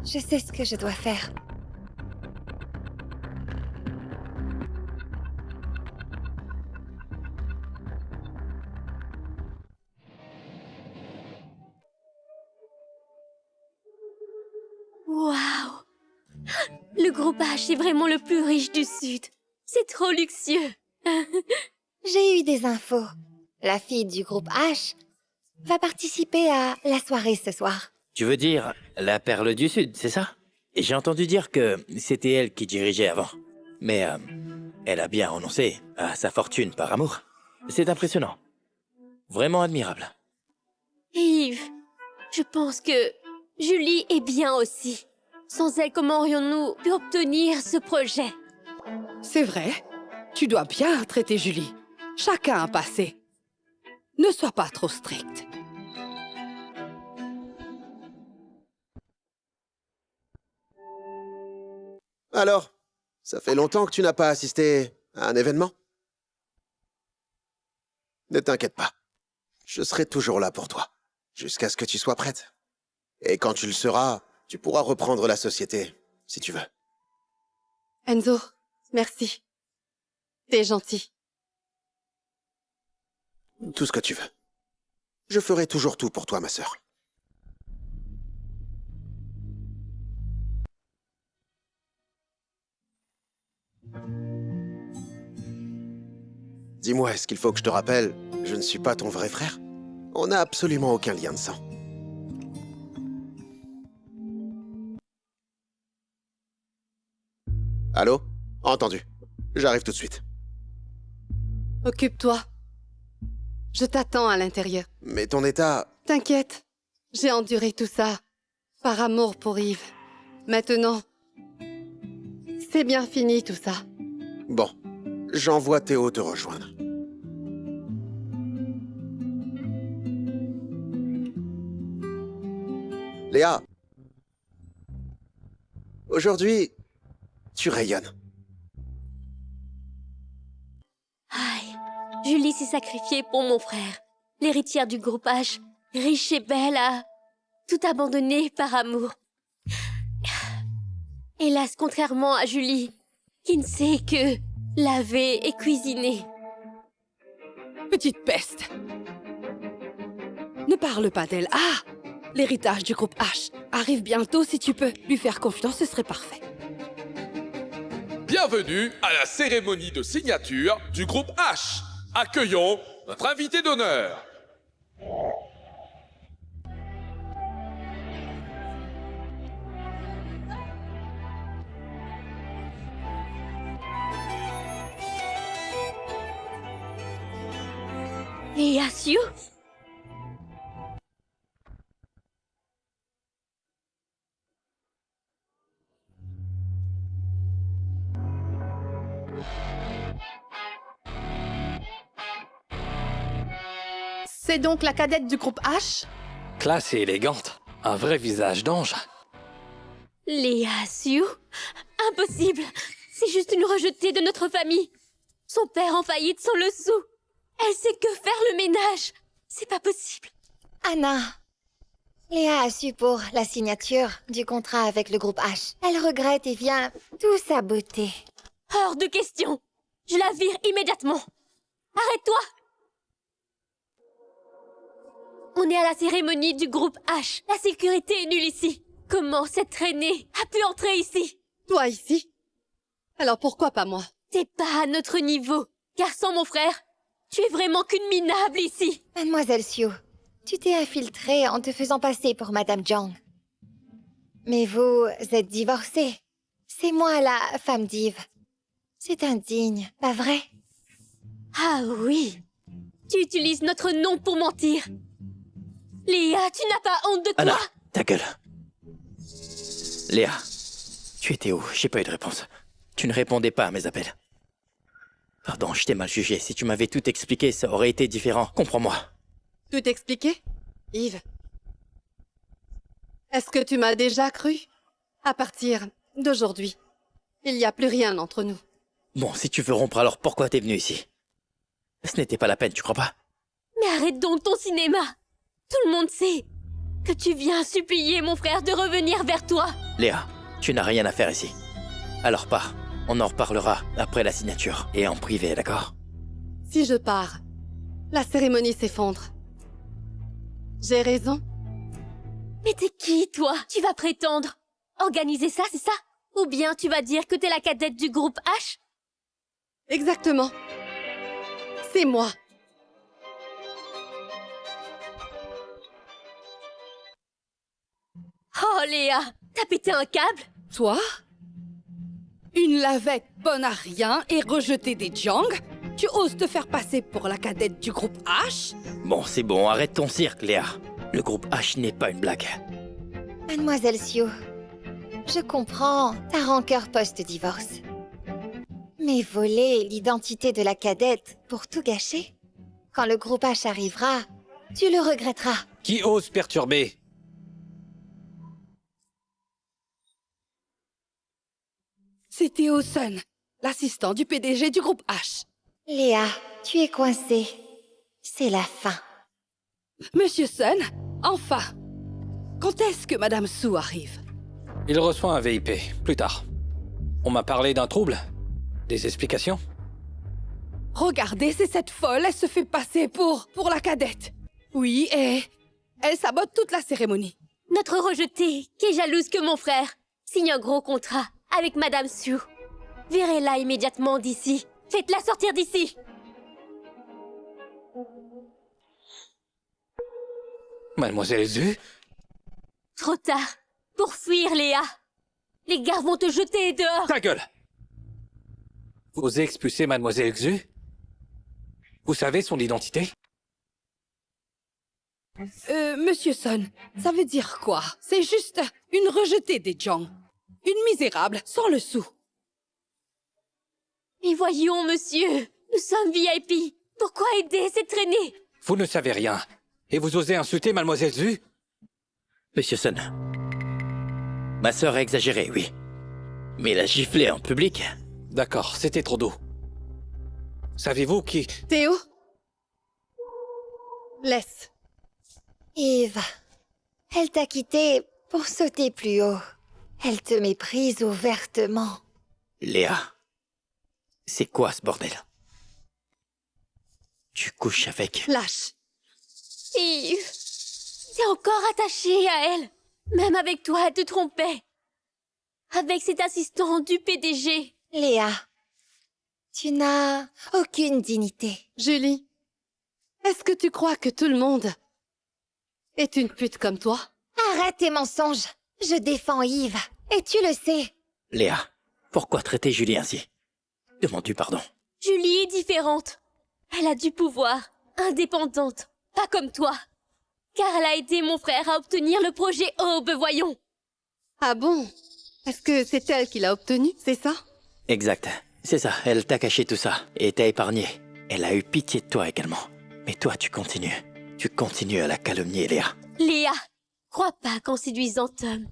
Je sais ce que je dois faire. Waouh! Le groupe H est vraiment le plus riche du Sud. C'est trop luxueux. J'ai eu des infos. La fille du groupe H va participer à la soirée ce soir. Tu veux dire la perle du Sud, c'est ça? Et j'ai entendu dire que c'était elle qui dirigeait avant. Mais elle a bien renoncé à sa fortune par amour. C'est impressionnant. Vraiment admirable. Yves, je pense que Julie est bien aussi. Sans elle, comment aurions-nous pu obtenir ce projet? C'est vrai. Tu dois bien traiter Julie. Chacun a un passé. Ne sois pas trop strict. Alors, ça fait longtemps que tu n'as pas assisté à un événement? Ne t'inquiète pas. Je serai toujours là pour toi, jusqu'à ce que tu sois prête. Et quand tu le seras, tu pourras reprendre la société, si tu veux. Enzo, merci. T'es gentil. Tout ce que tu veux. Je ferai toujours tout pour toi, ma sœur. Dis-moi, est-ce qu'il faut que je te rappelle, je ne suis pas ton vrai frère? On n'a absolument aucun lien de sang. Allô? Entendu. J'arrive tout de suite. Occupe-toi. Je t'attends à l'intérieur. Mais ton état... T'inquiète. J'ai enduré tout ça. Par amour pour Yves. Maintenant... c'est bien fini tout ça. Bon. J'envoie Théo te rejoindre. Léa. Aujourd'hui, tu rayonnes. Aïe, Julie s'est sacrifiée pour mon frère. L'héritière du groupe H, riche et belle, a tout abandonné par amour. Hélas, contrairement à Julie, qui ne sait que laver et cuisiner. Petite peste. Ne parle pas d'elle. Ah! L'héritage du groupe H arrive bientôt. Si tu peux lui faire confiance, ce serait parfait. Bienvenue à la cérémonie de signature du groupe H. Accueillons notre invité d'honneur. Léa Sioux? C'est donc la cadette du groupe H? Classe et élégante. Un vrai visage d'ange. Léa Sioux? Impossible! C'est juste une rejetée de notre famille. Son père en faillite sans le sou. Elle sait que faire le ménage. C'est pas possible. Anna, Léa a su pour la signature du contrat avec le groupe H. Elle regrette et vient tout saboter. Hors de question. Je la vire immédiatement. Arrête-toi! On est à la cérémonie du groupe H. La sécurité est nulle ici. Comment cette traînée a pu entrer ici? Toi ici? Alors pourquoi pas moi? T'es pas à notre niveau. Car sans mon frère, tu es vraiment qu'une minable ici. Mademoiselle Sioux, tu t'es infiltrée en te faisant passer pour Madame Jiang. Mais vous êtes divorcés. C'est moi la femme d'Yves. C'est indigne, pas vrai? Ah oui. Tu utilises notre nom pour mentir. Léa, tu n'as pas honte de toi? Anna, ta gueule. Léa, tu étais où? J'ai pas eu de réponse. Tu ne répondais pas à mes appels. Pardon, je t'ai mal jugé. Si tu m'avais tout expliqué, ça aurait été différent. Comprends-moi. Tout expliqué? Yves? Est-ce que tu m'as déjà cru? À partir d'aujourd'hui, Il n'y a plus rien entre nous. Bon, si tu veux rompre, alors pourquoi t'es venu ici? Ce n'était pas la peine, tu crois pas? Mais arrête donc ton cinéma. Tout le monde sait que tu viens supplier mon frère de revenir vers toi. Léa, tu n'as rien à faire ici. Alors pars. On en reparlera après la signature. Et en privé, d'accord? Si je pars, la cérémonie s'effondre. J'ai raison? Mais t'es qui, toi? Tu vas prétendre organiser ça, c'est ça? Ou bien tu vas dire que t'es la cadette du groupe H? Exactement. C'est moi. Oh, Léa, t'as pété un câble? Toi? Une lavette bonne à rien et rejetée des Jiang? Tu oses te faire passer pour la cadette du groupe H? Bon, c'est bon, arrête ton cirque, Léa. Le groupe H n'est pas une blague. Mademoiselle Xiu, je comprends ta rancœur post-divorce. Mais voler l'identité de la cadette pour tout gâcher? Quand le groupe H arrivera, tu le regretteras. Qui ose perturber? C'est Théo Sun, l'assistant du PDG du groupe H. Léa, tu es coincée. C'est la fin. Monsieur Sun, enfin! Quand est-ce que Madame Su arrive? Il reçoit un VIP, plus tard. On m'a parlé d'un trouble? Des explications? Regardez, c'est cette folle, elle se fait passer pour la cadette. Oui, et elle sabote toute la cérémonie. Notre rejetée, qui est jalouse que mon frère, signe un gros contrat avec Madame Su. Virez-la immédiatement d'ici. Faites-la sortir d'ici. Mademoiselle Zhu? Trop tard. Pour fuir, Léa. Les gardes vont te jeter dehors. Ta gueule! Vous osez expulser Mademoiselle Xu? Vous savez son identité? Monsieur Sun, ça veut dire quoi? C'est juste une rejetée des Jiang. Une misérable, sans le sou. Mais voyons, monsieur. Nous sommes VIP. Pourquoi aider cette traînée? Vous ne savez rien. Et vous osez insulter Mademoiselle Zhu? Monsieur Sun. Ma sœur a exagéré, oui. Mais la gifler en public? D'accord, c'était trop doux. Savez-vous qui... Théo? Laisse. Eve, elle t'a quitté pour sauter plus haut. Elle te méprise ouvertement. Léa, c'est quoi ce bordel? Tu couches avec... Lâche. Yves, t'es encore attaché à elle. Même avec toi, elle te trompait. Avec cet assistant du PDG. Léa, tu n'as aucune dignité. Julie, est-ce que tu crois que tout le monde est une pute comme toi? Arrête tes mensonges. Je défends Yves, et tu le sais. Léa, pourquoi traiter Julie ainsi? Demande-lui pardon. Julie est différente. Elle a du pouvoir, indépendante, pas comme toi. Car elle a aidé mon frère à obtenir le projet Aube, voyons. Ah bon? Est-ce que c'est elle qui l'a obtenu, c'est ça? Exact. C'est ça, elle t'a caché tout ça, et t'a épargné. Elle a eu pitié de toi également. Mais toi, tu continues. Tu continues à la calomnier, Léa. Léa, crois pas qu'en séduisant Tom,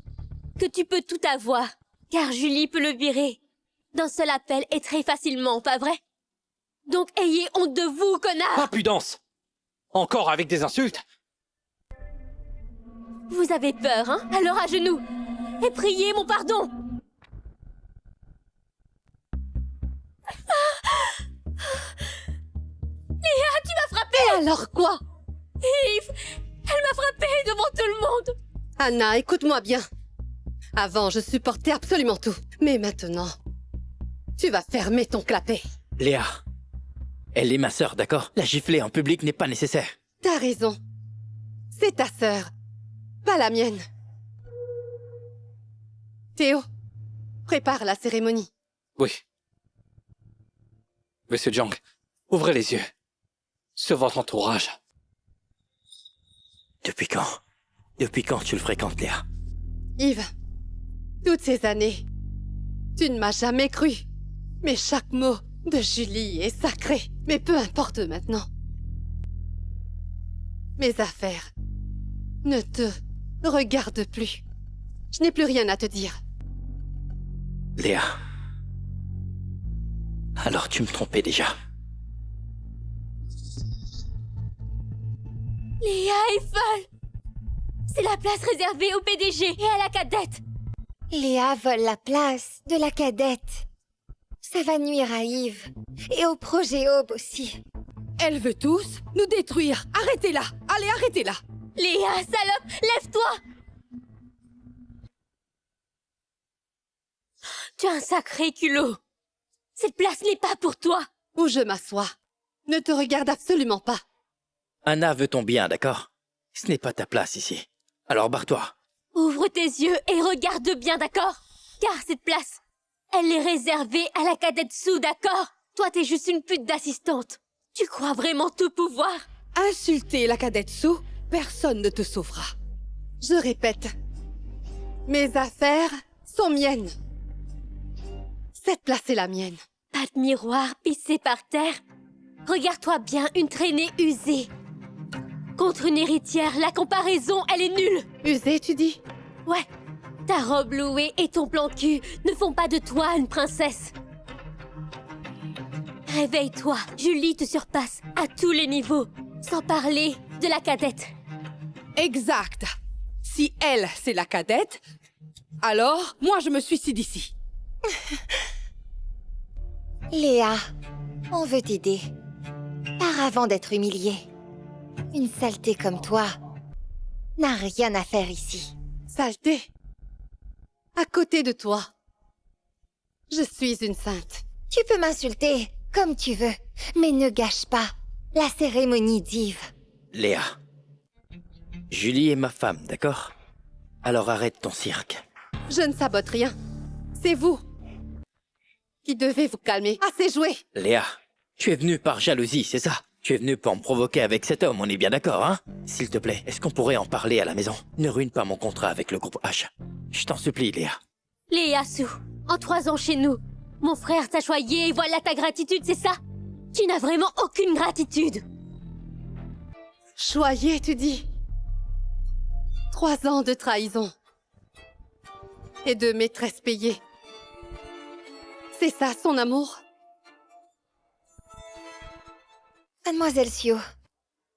que tu peux tout avoir, car Julie peut le virer d'un seul appel et très facilement, pas vrai? Donc ayez honte de vous, connard! Impudence! Encore avec des insultes? Vous avez peur, hein? Alors à genoux! Et priez mon pardon! Léa, tu m'as frappé! Et alors quoi? Yves, elle m'a frappé devant tout le monde! Anna, écoute-moi bien. Avant, je supportais absolument tout. Mais maintenant, tu vas fermer ton clapet. Léa, elle est ma sœur, d'accord? La gifler en public n'est pas nécessaire. T'as raison. C'est ta sœur, pas la mienne. Théo, prépare la cérémonie. Oui. Monsieur Jiang, ouvrez les yeux. Sur votre entourage. Depuis quand? Depuis quand tu le fréquentes, Léa? Yves, toutes ces années, tu ne m'as jamais cru. Mais chaque mot de Julie est sacré. Mais peu importe maintenant. Mes affaires ne te regardent plus. Je n'ai plus rien à te dire. Léa, Alors tu me trompais déjà. Léa est folle. C'est la place réservée au PDG et à la cadette. Léa vole la place de la cadette. Ça va nuire à Yves. Et au projet Aube aussi. Elle veut tous nous détruire. Arrêtez-la. Allez, arrêtez-la. Léa, salope, lève-toi. Tu as un sacré culot. Cette place n'est pas pour toi. Où je m'assois ne te regarde absolument pas. Anna veut ton bien, d'accord? Ce n'est pas ta place ici. Alors barre-toi. Ouvre tes yeux et regarde bien, d'accord? Car cette place, elle est réservée à la cadette Sue, d'accord? Toi, t'es juste une pute d'assistante. Tu crois vraiment tout pouvoir? Insulter la cadette Sue, personne ne te sauvera. Je répète, mes affaires sont miennes. Cette place est la mienne. Pas de miroir pissé par terre. Regarde-toi bien, une traînée usée. Contre une héritière, la comparaison, elle est nulle. Usée, tu dis? Ouais. Ta robe louée et ton plan cul ne font pas de toi une princesse. Réveille-toi, Julie te surpasse à tous les niveaux. Sans parler de la cadette. Exact. Si elle, c'est la cadette, alors moi je me suicide ici. Léa, on veut t'aider. Pars avant d'être humiliée. Une saleté comme toi n'a rien à faire ici. Saleté? À côté de toi, je suis une sainte. Tu peux m'insulter comme tu veux, mais ne gâche pas la cérémonie d'Yves. Léa. Julie est ma femme, d'accord? Alors arrête ton cirque. Je ne sabote rien. C'est vous qui devez vous calmer. Assez joué! Léa, tu es venue par jalousie, c'est ça? Tu es venue pour me provoquer avec cet homme, on est bien d'accord, hein? S'il te plaît, est-ce qu'on pourrait en parler à la maison? Ne ruine pas mon contrat avec le groupe H. Je t'en supplie, Léa. Léa Sue, en 3 ans chez nous, mon frère t'a choyé et voilà ta gratitude, c'est ça? Tu n'as vraiment aucune gratitude. Choyé, tu dis? 3 ans de trahison. Et de maîtresse payée. C'est ça, son amour? Mademoiselle Sue,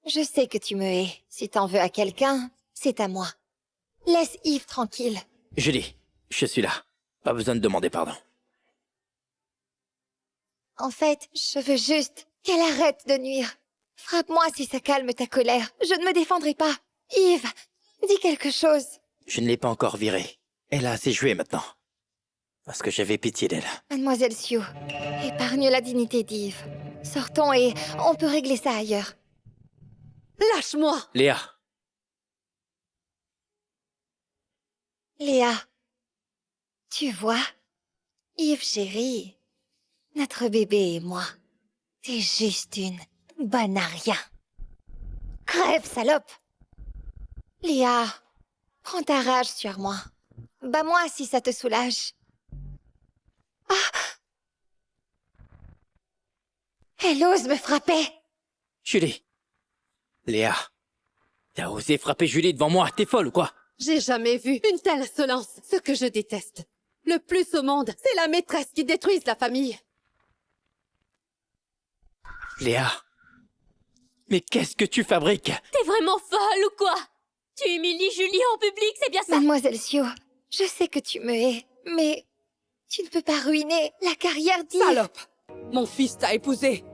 je sais que tu me hais. Si t'en veux à quelqu'un, c'est à moi. Laisse Yves tranquille. Julie, je suis là. Pas besoin de demander pardon. En fait, je veux juste qu'elle arrête de nuire. Frappe-moi si ça calme ta colère. Je ne me défendrai pas. Yves, dis quelque chose. Je ne l'ai pas encore virée. Elle a assez joué maintenant. Parce que j'avais pitié d'elle. Mademoiselle Sue, épargne la dignité d'Yves. Sortons et on peut régler ça ailleurs. Lâche-moi! Léa. Léa, tu vois, Yves chéri, notre bébé et moi, t'es juste une bonne à rien. Crève, salope! Léa, prends ta rage sur moi. Bats-moi si ça te soulage. Ah! Elle ose me frapper! Julie. Léa. T'as osé frapper Julie devant moi, t'es folle ou quoi? J'ai jamais vu une telle insolence. Ce que je déteste. Le plus au monde, c'est la maîtresse qui détruise la famille. Léa. Mais qu'est-ce que tu fabriques? T'es vraiment folle ou quoi? Tu humilies Julie en public, c'est bien ça? Mademoiselle Sue, je sais que tu me hais, mais tu ne peux pas ruiner la carrière d'Yves. Salope! Mon fils t'a épousée.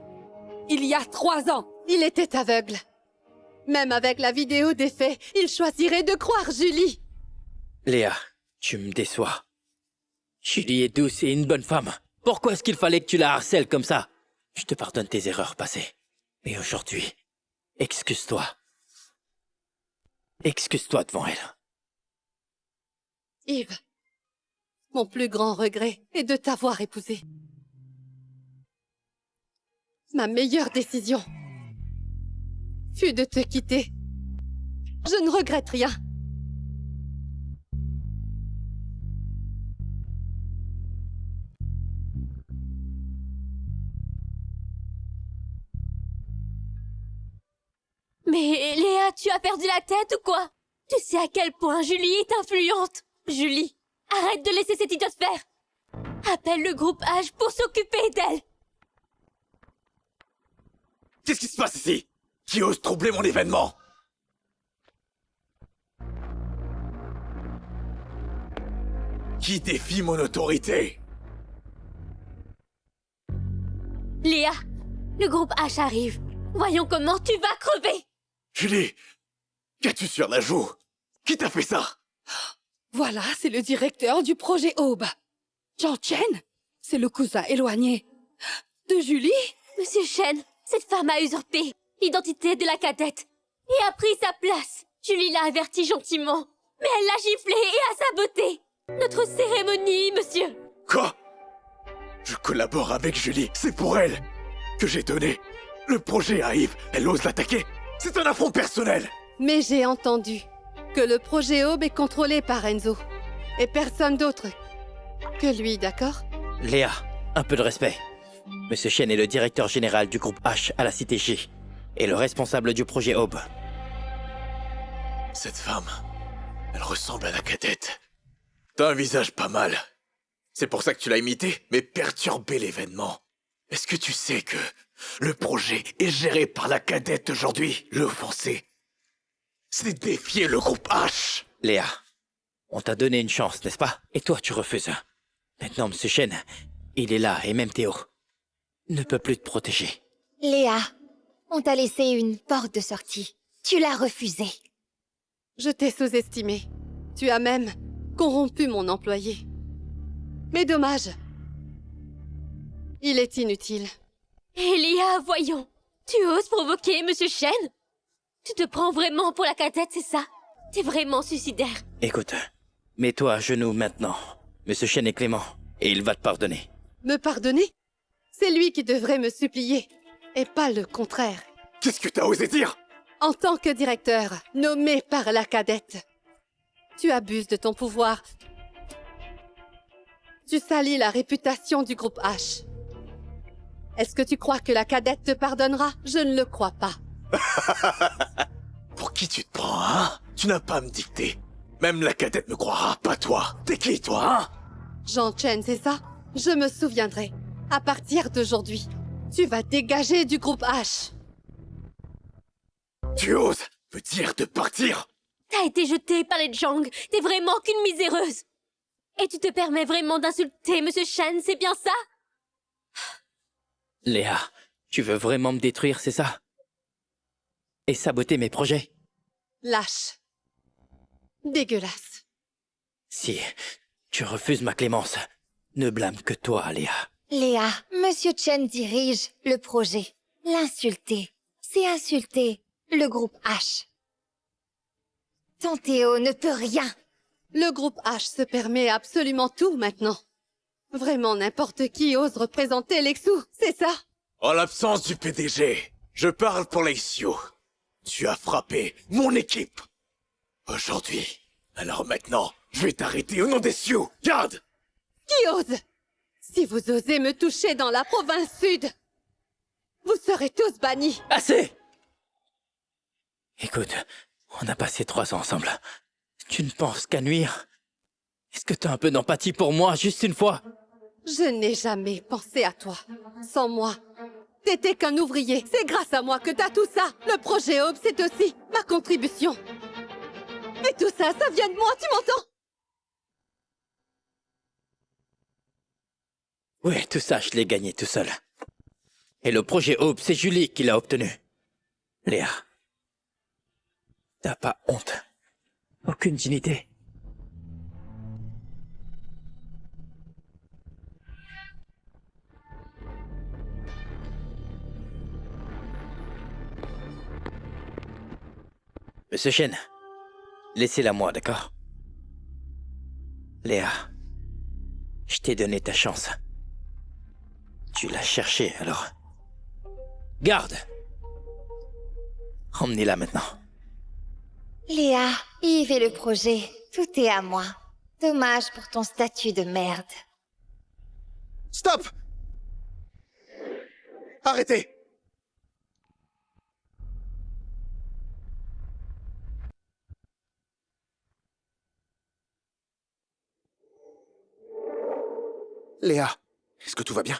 Il y a 3 ans. Il était aveugle. Même avec la vidéo des faits, il choisirait de croire Julie. Léa, tu me déçois. Julie est douce et une bonne femme. Pourquoi est-ce qu'il fallait que tu la harcèles comme ça? Je te pardonne tes erreurs passées. Mais aujourd'hui, excuse-toi. Excuse-toi devant elle. Yves, mon plus grand regret est de t'avoir épousé. Ma meilleure décision fut de te quitter. Je ne regrette rien. Mais Léa, tu as perdu la tête ou quoi? Tu sais à quel point Julie est influente. Julie, arrête de laisser cette idiote faire. Appelle le groupe H pour s'occuper d'elle. Qu'est-ce qui se passe ici? Qui ose troubler mon événement? Qui défie mon autorité? Léa, le groupe H arrive. Voyons comment tu vas crever. Julie, qu'as-tu sur la joue? Qui t'a fait ça? Voilà, c'est le directeur du projet Aube. Zhang Chen, c'est le cousin éloigné de Julie. Monsieur Shen, cette femme a usurpé l'identité de la cadette et a pris sa place. Julie l'a averti gentiment, mais elle l'a giflé et a saboté notre cérémonie, monsieur. Quoi? Je collabore avec Julie, c'est pour elle que j'ai donné le projet à Yves. Elle ose l'attaquer. C'est un affront personnel. Mais j'ai entendu que le projet Aube est contrôlé par Enzo. Et personne d'autre que lui, d'accord? Léa, un peu de respect. Monsieur Shen est le directeur général du groupe H à la Cité J et le responsable du projet Aube. Cette femme, elle ressemble à la cadette. T'as un visage pas mal. C'est pour ça que tu l'as imité, mais perturbé l'événement. Est-ce que tu sais que le projet est géré par la cadette aujourd'hui? L'offenser, c'est défier le groupe H. Léa, on t'a donné une chance, n'est-ce pas? Et toi, tu refuses. Maintenant, Monsieur Shen, il est là, et même Théo ne peut plus te protéger. Léa, on t'a laissé une porte de sortie. Tu l'as refusée. Je t'ai sous-estimé. Tu as même corrompu mon employé. Mais dommage. Il est inutile. Léa, voyons. Tu oses provoquer Monsieur Shen? Tu te prends vraiment pour la cadette, c'est ça? T'es vraiment suicidaire. Écoute, mets-toi à genoux maintenant. Monsieur Shen est clément, et il va te pardonner. Me pardonner? C'est lui qui devrait me supplier, et pas le contraire. Qu'est-ce que t'as osé dire? En tant que directeur, nommé par la cadette, tu abuses de ton pouvoir. Tu salis la réputation du groupe H. Est-ce que tu crois que la cadette te pardonnera? Je ne le crois pas. Pour qui tu te prends, hein? Tu n'as pas à me dicter. Même la cadette me croira, pas toi. T'es qui, toi, hein? Zhang Chen, c'est ça? Je me souviendrai. À partir d'aujourd'hui, tu vas dégager du groupe H. Tu oses me dire de partir? T'as été jetée par les Zhang. T'es vraiment qu'une miséreuse. Et tu te permets vraiment d'insulter Monsieur Shen, c'est bien ça? Léa, tu veux vraiment me détruire, c'est ça? Et saboter mes projets? Lâche. Dégueulasse. Si tu refuses ma clémence, ne blâme que toi, Léa. Léa, Monsieur Chen dirige le projet. L'insulter, c'est insulter le groupe H. Ton Théo ne peut rien. Le groupe H se permet absolument tout maintenant. Vraiment n'importe qui ose représenter Lexu, c'est ça? En l'absence du PDG, je parle pour Lexu. Tu as frappé mon équipe. Aujourd'hui. Alors maintenant, je vais t'arrêter au nom des Sioux. Garde! Qui ose? Si vous osez me toucher dans la province sud, vous serez tous bannis. Assez! Écoute, on a passé 3 ans ensemble. Tu ne penses qu'à nuire? Est-ce que t'as un peu d'empathie pour moi, juste une fois? Je n'ai jamais pensé à toi. Sans moi, t'étais qu'un ouvrier. C'est grâce à moi que t'as tout ça. Le projet Aube, c'est aussi ma contribution. Et tout ça, ça vient de moi, tu m'entends? Oui, tout ça, je l'ai gagné tout seul. Et le projet Aube, c'est Julie qui l'a obtenu. Léa, t'as pas honte? Aucune dignité? Monsieur Shen, laissez-la moi, d'accord? Léa, je t'ai donné ta chance. Tu l'as cherchée, alors. Garde! Emmenez-la maintenant. Léa, Yves et le projet, tout est à moi. Dommage pour ton statut de merde. Stop! Arrêtez! Léa, est-ce que tout va bien?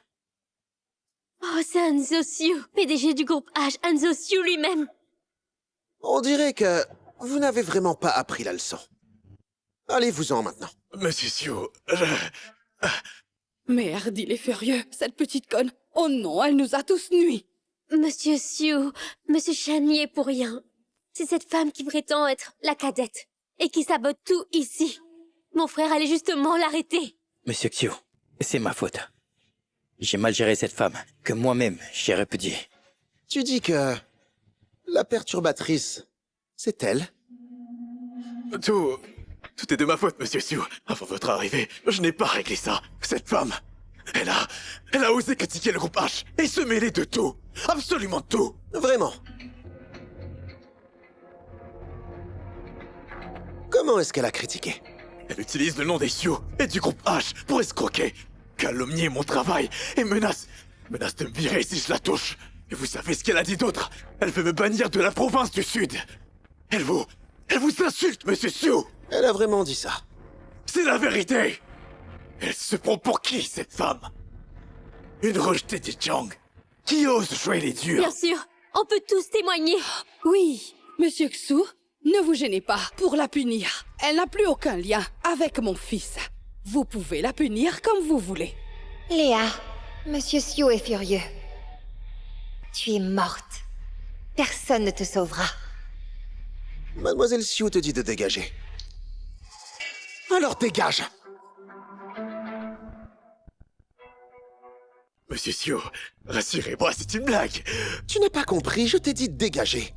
Oh, c'est Hanzo Siu, PDG du groupe H, Hanzo Siu lui-même. On dirait que vous n'avez vraiment pas appris la leçon. Allez-vous-en maintenant. Monsieur Siu, Merde, il est furieux, cette petite conne. Oh non, elle nous a tous nuits. Monsieur Siu, Monsieur Shan n'y est pour rien. C'est cette femme qui prétend être la cadette et qui sabote tout ici. Mon frère allait justement l'arrêter. Monsieur Xiu, c'est ma faute. J'ai mal géré cette femme, que moi-même j'ai répudiée. Tu dis que la perturbatrice, c'est elle? Tout est de ma faute, monsieur Siu. Avant votre arrivée, je n'ai pas réglé ça. Cette femme, elle a osé critiquer le groupe H et se mêler de tout. Absolument tout. Vraiment? Comment est-ce qu'elle a critiqué? Elle utilise le nom des Siu et du groupe H pour escroquer, calomnier mon travail et menace de me virer si je la touche. Et vous savez ce qu'elle a dit d'autre? Elle veut me bannir de la province du Sud. Elle vous insulte, monsieur Siu. Elle a vraiment dit ça? C'est la vérité. Elle se prend pour qui, cette femme? Une rejetée des Jiang qui ose jouer les durs. Bien sûr, on peut tous témoigner. Oui, Monsieur Xu, ne vous gênez pas pour la punir. Elle n'a plus aucun lien avec mon fils. Vous pouvez la punir comme vous voulez. Léa, Monsieur Siu est furieux. Tu es morte. Personne ne te sauvera. Mademoiselle Siu te dit de dégager. Alors dégage! Monsieur Siu, rassurez-moi, c'est une blague. Tu n'as pas compris, je t'ai dit de dégager.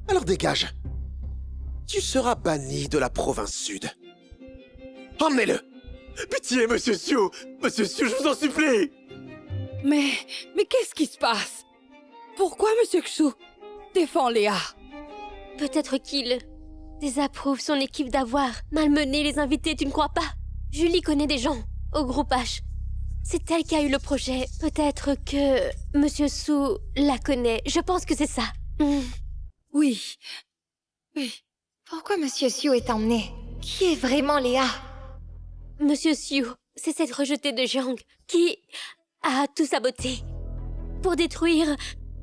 Alors dégage. Tu seras banni de la province sud. Emmenez-le! Pitié, monsieur Siu! Monsieur Siu, je vous en supplie! Mais qu'est-ce qui se passe? Pourquoi Monsieur Xu défend Léa? Peut-être qu'il désapprouve son équipe d'avoir malmené les invités, tu ne crois pas? Julie connaît des gens au groupe H. C'est elle qui a eu le projet. Peut-être que Monsieur Su la connaît. Je pense que c'est ça. Oui. Pourquoi Monsieur Siu est emmené? Qui est vraiment Léa? Monsieur Siu, c'est cette rejetée de Jiang qui a tout saboté. Pour détruire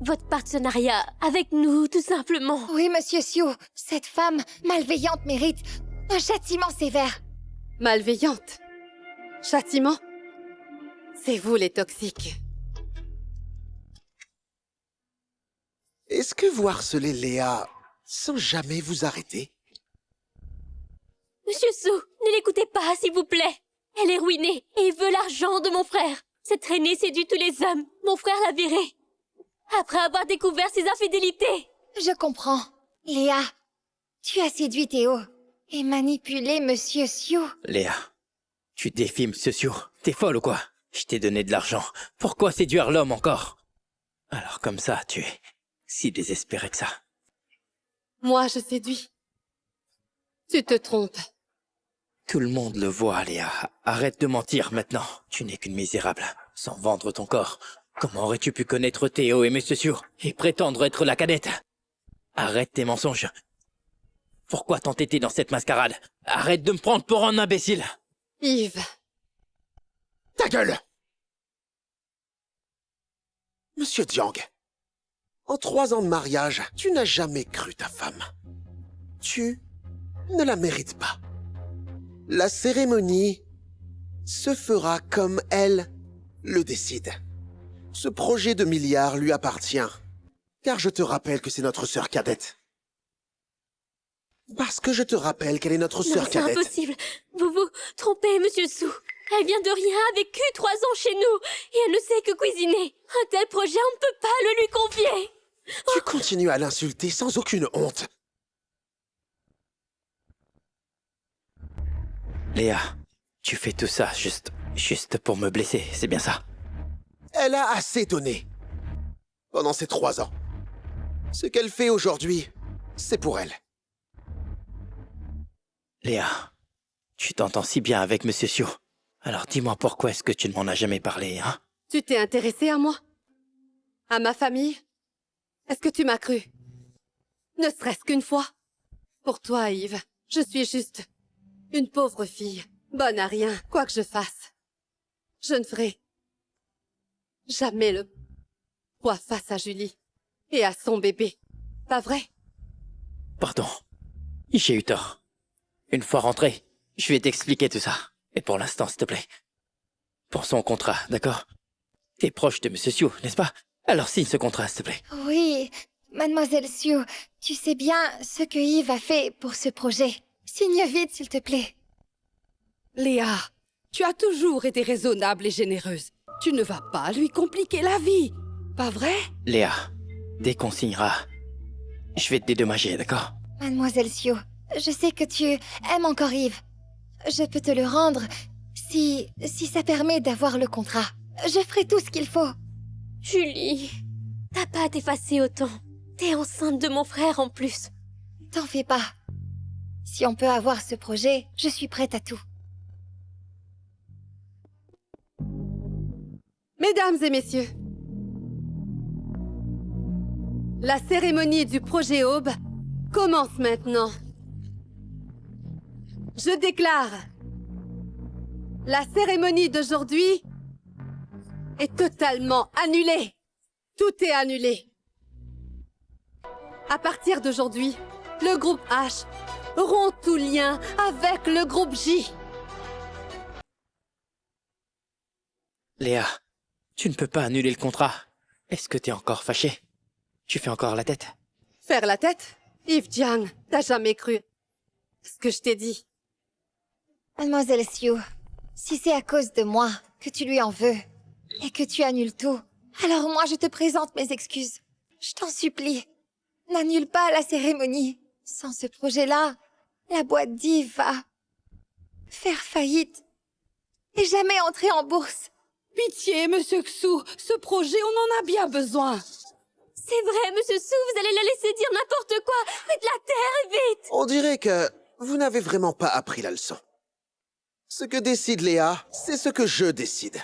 votre partenariat avec nous, tout simplement. Oui, Monsieur Siu, cette femme malveillante mérite un châtiment sévère. Malveillante? Châtiment? C'est vous les toxiques. Est-ce que vous harcelez Léa sans jamais vous arrêter? Monsieur Su, ne l'écoutez pas, s'il vous plaît. Elle est ruinée et veut l'argent de mon frère. Cette traînée séduit tous les hommes. Mon frère l'a virée. Après avoir découvert ses infidélités. Je comprends. Léa, tu as séduit Théo et manipulé Monsieur Siu. Léa, tu défies Monsieur Siu. T'es folle ou quoi? Je t'ai donné de l'argent. Pourquoi séduire l'homme encore? Alors comme ça, tu es si désespéré que ça. Moi, je séduis. Tu te trompes. Tout le monde le voit, Léa. Arrête de mentir maintenant. Tu n'es qu'une misérable. Sans vendre ton corps, comment aurais-tu pu connaître Théo et Monsieur Siu et prétendre être la cadette? Arrête tes mensonges. Pourquoi t'entêter dans cette mascarade? Arrête de me prendre pour un imbécile. Yves. Ta gueule! Monsieur Jiang, en 3 ans de mariage, tu n'as jamais cru ta femme. Tu ne la mérites pas. La cérémonie se fera comme elle le décide. Ce projet de milliards lui appartient, car je te rappelle que c'est notre sœur cadette. Parce que je te rappelle qu'elle est notre sœur cadette. C'est impossible. Vous vous trompez, Monsieur Su. Elle vient de rien, a vécu 3 ans chez nous, et elle ne sait que cuisiner. Un tel projet, on ne peut pas le lui confier. Tu continues à l'insulter sans aucune honte. Léa, tu fais tout ça juste pour me blesser, c'est bien ça? Elle a assez donné. Pendant ces 3 ans. Ce qu'elle fait aujourd'hui, c'est pour elle. Léa, tu t'entends si bien avec Monsieur Siu. Alors dis-moi pourquoi est-ce que tu ne m'en as jamais parlé, hein? Tu t'es intéressé à moi? À ma famille? Est-ce que tu m'as cru? Ne serait-ce qu'une fois? Pour toi, Yves, je suis juste une pauvre fille, bonne à rien, quoi que je fasse. Je ne ferai jamais le Toi face à Julie et à son bébé. Pas vrai? Pardon. J'ai eu tort. Une fois rentré, je vais t'expliquer tout ça. Et pour l'instant, s'il te plaît. Pensons au contrat, d'accord? T'es proche de Monsieur Sioux, n'est-ce pas? Alors signe ce contrat, s'il te plaît. Oui, mademoiselle Sioux, tu sais bien ce que Yves a fait pour ce projet. Signe vite, s'il te plaît. Léa, tu as toujours été raisonnable et généreuse. Tu ne vas pas lui compliquer la vie, pas vrai? Léa, dès qu'on signera, je vais te dédommager, d'accord? Mademoiselle Sioux, je sais que tu aimes encore Yves. Je peux te le rendre si ça permet d'avoir le contrat. Je ferai tout ce qu'il faut. Julie, t'as pas à t'effacer autant. T'es enceinte de mon frère en plus. T'en fais pas. Si on peut avoir ce projet, je suis prête à tout. Mesdames et messieurs, la cérémonie du projet Aube commence maintenant. Je déclare, la cérémonie d'aujourd'hui est totalement annulée. Tout est annulé. À partir d'aujourd'hui, le groupe H rompt tout lien avec le groupe J. Léa, tu ne peux pas annuler le contrat. Est-ce que t'es encore fâchée? Tu fais encore la tête? Faire la tête? Yves Jiang, t'as jamais cru ce que je t'ai dit. Mademoiselle Sioux, si c'est à cause de moi que tu lui en veux et que tu annules tout, alors moi je te présente mes excuses. Je t'en supplie, n'annule pas la cérémonie. Sans ce projet-là, la boîte d'Yves va faire faillite et jamais entrer en bourse. Pitié, Monsieur Xu, ce projet, on en a bien besoin. C'est vrai, Monsieur Xu, vous allez la laisser dire n'importe quoi. Faites la terre, vite. On dirait que vous n'avez vraiment pas appris la leçon. Ce que décide Léa, c'est ce que je décide.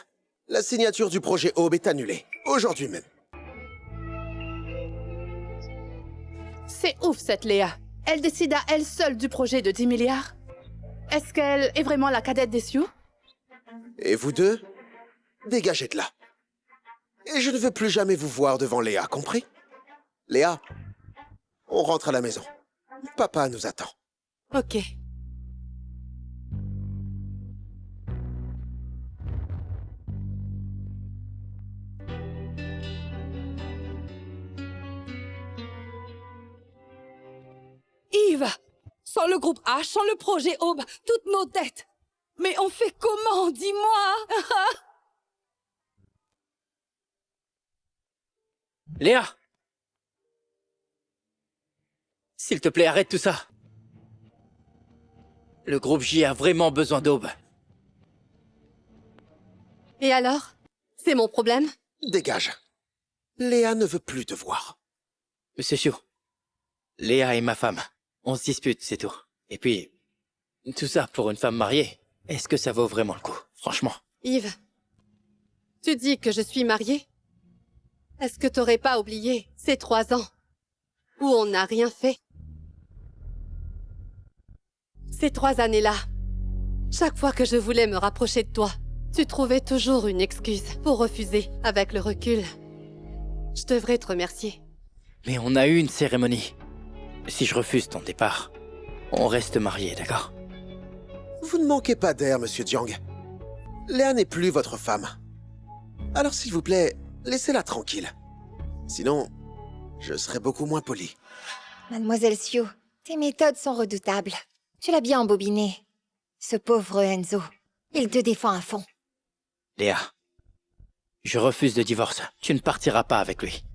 La signature du projet Aube est annulée, aujourd'hui même. C'est ouf, cette Léa. Elle décide à elle seule du projet de 10 milliards. Est-ce qu'elle est vraiment la cadette des Sioux? Et vous deux, dégagez de là. Et je ne veux plus jamais vous voir devant Léa, compris? Léa, on rentre à la maison. Papa nous attend. Ok. Yves, sans le groupe H, sans le projet Aube, toutes nos têtes. Mais on fait comment, dis-moi? Léa! S'il te plaît, arrête tout ça. Le groupe J a vraiment besoin d'Aube. Et alors? C'est mon problème? Dégage. Léa ne veut plus te voir. Monsieur Sioux, Léa est ma femme. On se dispute, c'est tout. Et puis, tout ça pour une femme mariée, est-ce que ça vaut vraiment le coup, franchement? Yves, tu dis que je suis mariée? Est-ce que t'aurais pas oublié ces 3 ans où on n'a rien fait? Ces 3 années-là, chaque fois que je voulais me rapprocher de toi, tu trouvais toujours une excuse pour refuser. Avec le recul, je devrais te remercier. Mais on a eu une cérémonie. Si je refuse ton départ, on reste mariés, d'accord? Vous ne manquez pas d'air, Monsieur Jiang. Léa n'est plus votre femme. Alors s'il vous plaît, laissez-la tranquille. Sinon, je serai beaucoup moins poli. Mademoiselle Sioux, tes méthodes sont redoutables. Tu l'as bien embobiné. Ce pauvre Enzo, il te défend à fond. Léa, je refuse le divorce. Tu ne partiras pas avec lui.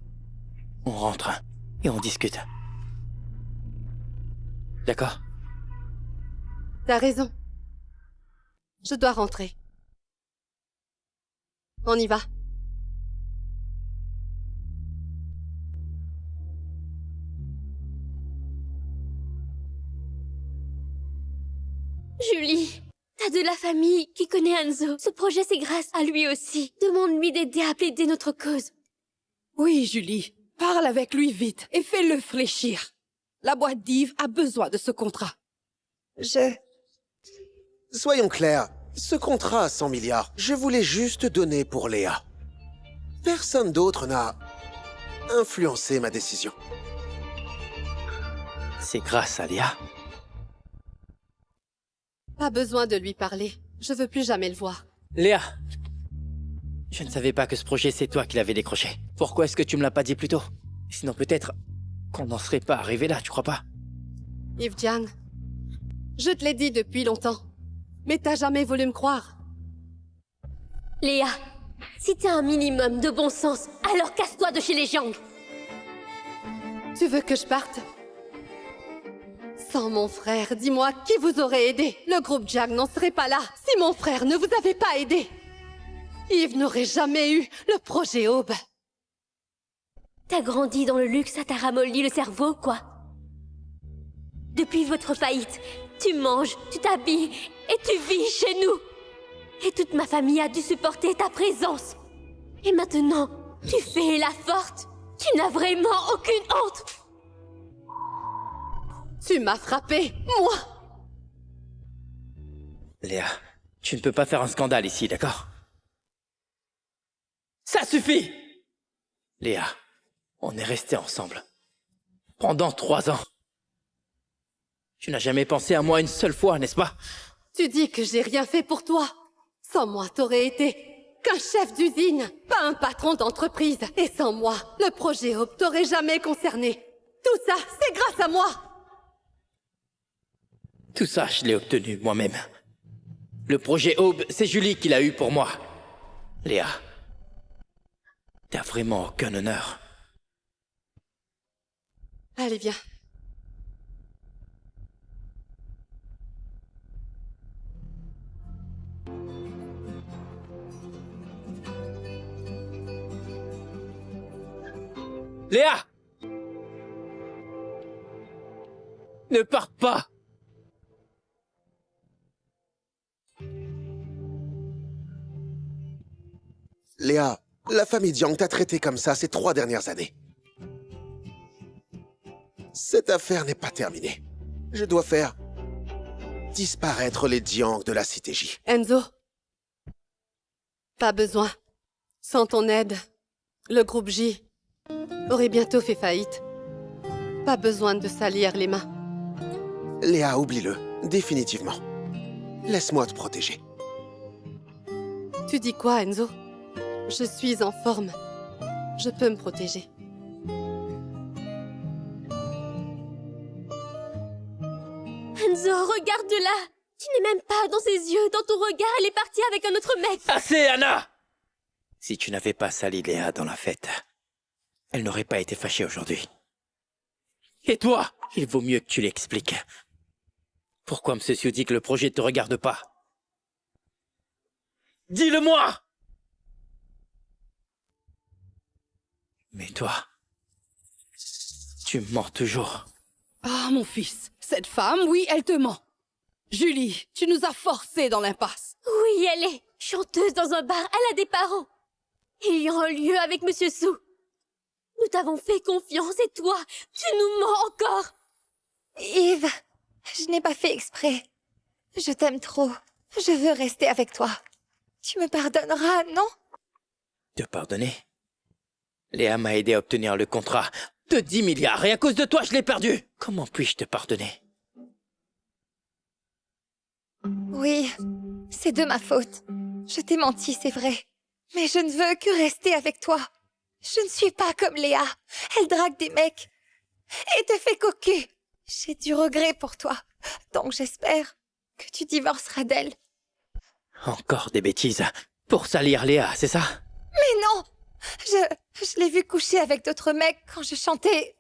On rentre et on discute. D'accord? T'as raison. Je dois rentrer. On y va. Julie, t'as de la famille qui connaît Enzo. Ce projet, c'est grâce à lui aussi. Demande-lui d'aider à plaider notre cause. Oui, Julie, parle avec lui vite et fais-le fléchir. La boîte d'Yves a besoin de ce contrat. Soyons clairs, ce contrat à 100 milliards, je voulais juste donner pour Léa. Personne d'autre n'a influencé ma décision. C'est grâce à Léa. Pas besoin de lui parler. Je veux plus jamais le voir. Léa! Je ne savais pas que ce projet, c'est toi qui l'avais décroché. Pourquoi est-ce que tu me l'as pas dit plus tôt? Sinon peut-être qu'on n'en serait pas arrivé là, tu crois pas? Yves Jiang, je te l'ai dit depuis longtemps. Mais t'as jamais voulu me croire. Léa, si t'as un minimum de bon sens, alors casse-toi de chez les Jiang. Tu veux que je parte? Sans mon frère, dis-moi, qui vous aurait aidé? Le groupe Jiang n'en serait pas là si mon frère ne vous avait pas aidé. Yves n'aurait jamais eu le projet Aube. T'as grandi dans le luxe, ça t'a ramolli le cerveau, quoi. Depuis votre faillite, tu manges, tu t'habilles et tu vis chez nous. Et toute ma famille a dû supporter ta présence. Et maintenant, tu fais la forte. Tu n'as vraiment aucune honte. Tu m'as frappé, moi! Léa, tu ne peux pas faire un scandale ici, d'accord? Ça suffit! Léa, on est restés ensemble. Pendant 3 ans. Tu n'as jamais pensé à moi une seule fois, n'est-ce pas? Tu dis que j'ai rien fait pour toi. Sans moi, t'aurais été qu'un chef d'usine, pas un patron d'entreprise. Et sans moi, le projet Aube t'aurait jamais concerné. Tout ça, c'est grâce à moi. Tout ça, je l'ai obtenu moi-même. Le projet Aube, c'est Julie qui l'a eu pour moi. Léa, t'as vraiment aucun honneur. Allez, viens. Léa! Ne pars pas! Léa, la famille Jiang t'a traité comme ça ces 3 dernières années. Cette affaire n'est pas terminée. Je dois faire disparaître les Jiang de la cité J. Enzo. Pas besoin. Sans ton aide, le groupe J aurait bientôt fait faillite. Pas besoin de salir les mains. Léa, oublie-le, définitivement. Laisse-moi te protéger. Tu dis quoi, Enzo? Je suis en forme. Je peux me protéger. Enzo, regarde-la. Tu n'es même pas dans ses yeux. Dans ton regard, elle est partie avec un autre mec. Assez, Anna! Si tu n'avais pas sali Léa dans la fête, elle n'aurait pas été fâchée aujourd'hui. Et toi, il vaut mieux que tu l'expliques. Pourquoi M. Siu dit que le projet ne te regarde pas? Dis-le-moi! Mais toi, tu mens toujours. Ah, mon fils, cette femme, oui, elle te ment. Julie, tu nous as forcés dans l'impasse. Oui, elle est chanteuse dans un bar. Elle a des parents. Il y a un lieu avec Monsieur Su. Nous t'avons fait confiance et toi, tu nous mens encore. Yves, je n'ai pas fait exprès. Je t'aime trop. Je veux rester avec toi. Tu me pardonneras, non? Te pardonner? Léa m'a aidé à obtenir le contrat de 10 milliards et à cause de toi, je l'ai perdu. Comment puis-je te pardonner? Oui, c'est de ma faute. Je t'ai menti, c'est vrai. Mais je ne veux que rester avec toi. Je ne suis pas comme Léa. Elle drague des mecs et te fait cocu. J'ai du regret pour toi. Donc j'espère que tu divorceras d'elle. Encore des bêtises pour salir Léa, c'est ça? Mais non! Je l'ai vue coucher avec d'autres mecs quand je chantais...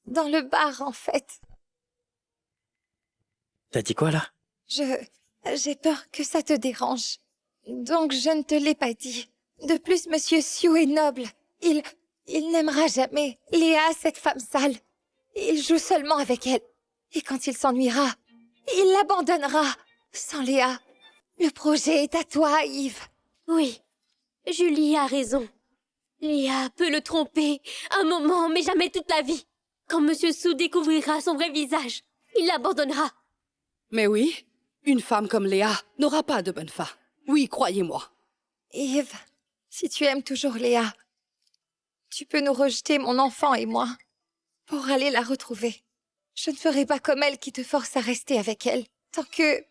dans le bar, en fait. T'as dit quoi, là? J'ai peur que ça te dérange. Donc je ne te l'ai pas dit. De plus, Monsieur Siu est noble. Il n'aimera jamais Léa, cette femme sale. Il joue seulement avec elle. Et quand il s'ennuiera, il l'abandonnera. Sans Léa, le projet est à toi, Yves. Oui, Julie a raison. Léa peut le tromper un moment, mais jamais toute la vie. Quand Monsieur Su découvrira son vrai visage, il l'abandonnera. Mais oui, une femme comme Léa n'aura pas de bonne fin. Oui, croyez-moi. Yves, si tu aimes toujours Léa, Tu peux nous rejeter, mon enfant et moi, pour aller la retrouver. Je ne ferai pas comme elle qui te force à rester avec elle, tant que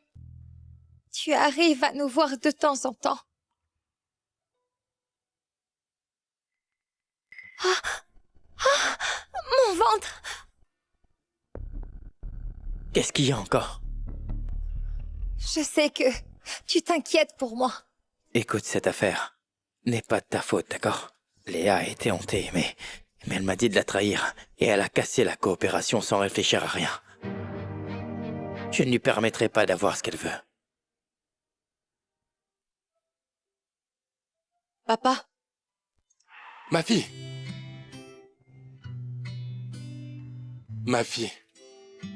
tu arrives à nous voir de temps en temps. Mon ventre! Qu'est-ce qu'il y a encore? Je sais que tu t'inquiètes pour moi. Écoute, cette affaire n'est pas de ta faute, d'accord? Léa a été hontée, mais elle m'a dit de la trahir, et elle a cassé la coopération sans réfléchir à rien. Je ne lui permettrai pas d'avoir ce qu'elle veut. Papa? Ma fille. Ma fille,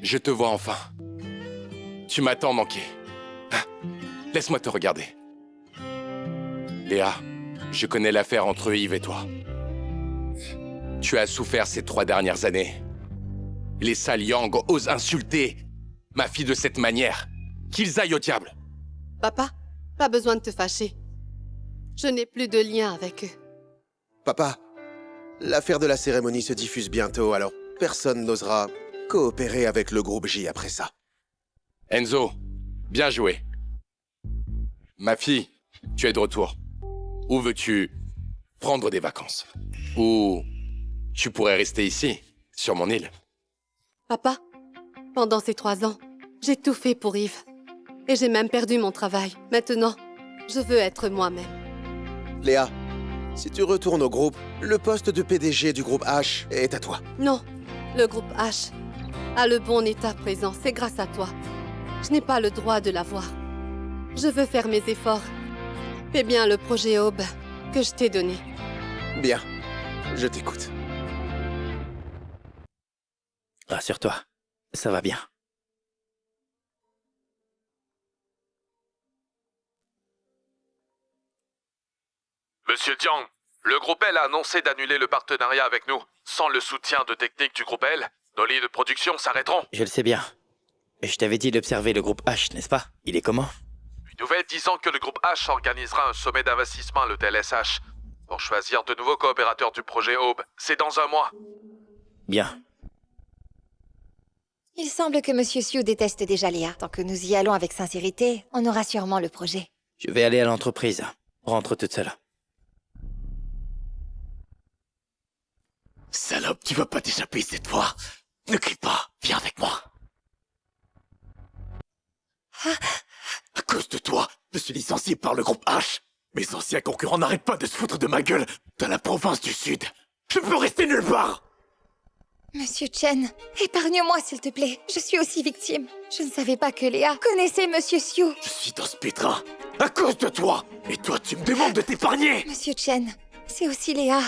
je te vois enfin. Tu m'as tant manqué. Ah, laisse-moi te regarder. Léa, je connais l'affaire entre Yves et toi. Tu as souffert ces 3 dernières années. Les sales Yang osent insulter ma fille de cette manière. Qu'ils aillent au diable. Papa, pas besoin de te fâcher. Je n'ai plus de lien avec eux. Papa, l'affaire de la cérémonie se diffuse bientôt, alors personne n'osera coopérer avec le groupe J après ça. Enzo, bien joué. Ma fille, tu es de retour. Où veux-tu prendre des vacances? Ou tu pourrais rester ici, sur mon île. Papa, pendant ces 3 ans, j'ai tout fait pour Yves. Et j'ai même perdu mon travail. Maintenant, je veux être moi-même. Léa, si tu retournes au groupe, le poste de PDG du groupe H est à toi. Non, le groupe H a le bon état présent, c'est grâce à toi. Je n'ai pas le droit de l'avoir. Je veux faire mes efforts. Fais bien le projet Aube que je t'ai donné. Bien, je t'écoute. Rassure-toi, ça va bien. Monsieur Jiang, le groupe L a annoncé d'annuler le partenariat avec nous. Sans le soutien de technique du groupe L, nos lignes de production s'arrêteront. Je le sais bien. Et je t'avais dit d'observer le groupe H, n'est-ce pas? Il est comment? Une nouvelle disant que le groupe H organisera un sommet d'investissement, le TLSH, pour choisir de nouveaux coopérateurs du projet Aube. C'est dans 1 mois. Bien. Il semble que Monsieur Xiu déteste déjà Léa. Tant que nous y allons avec sincérité, on aura sûrement le projet. Je vais aller à l'entreprise. Rentre toute seule. Salope, tu vas pas t'échapper cette fois. Ne crie pas, viens avec moi. À cause de toi, je suis licencié par le groupe H. Mes anciens concurrents n'arrêtent pas de se foutre de ma gueule dans la province du Sud. Je peux rester nulle part. Monsieur Chen, épargne-moi s'il te plaît. Je suis aussi victime. Je ne savais pas que Léa connaissait Monsieur Xiu. Je suis dans ce pétrin à cause de toi. Et toi, tu me demandes de t'épargner. Monsieur Chen, c'est aussi Léa.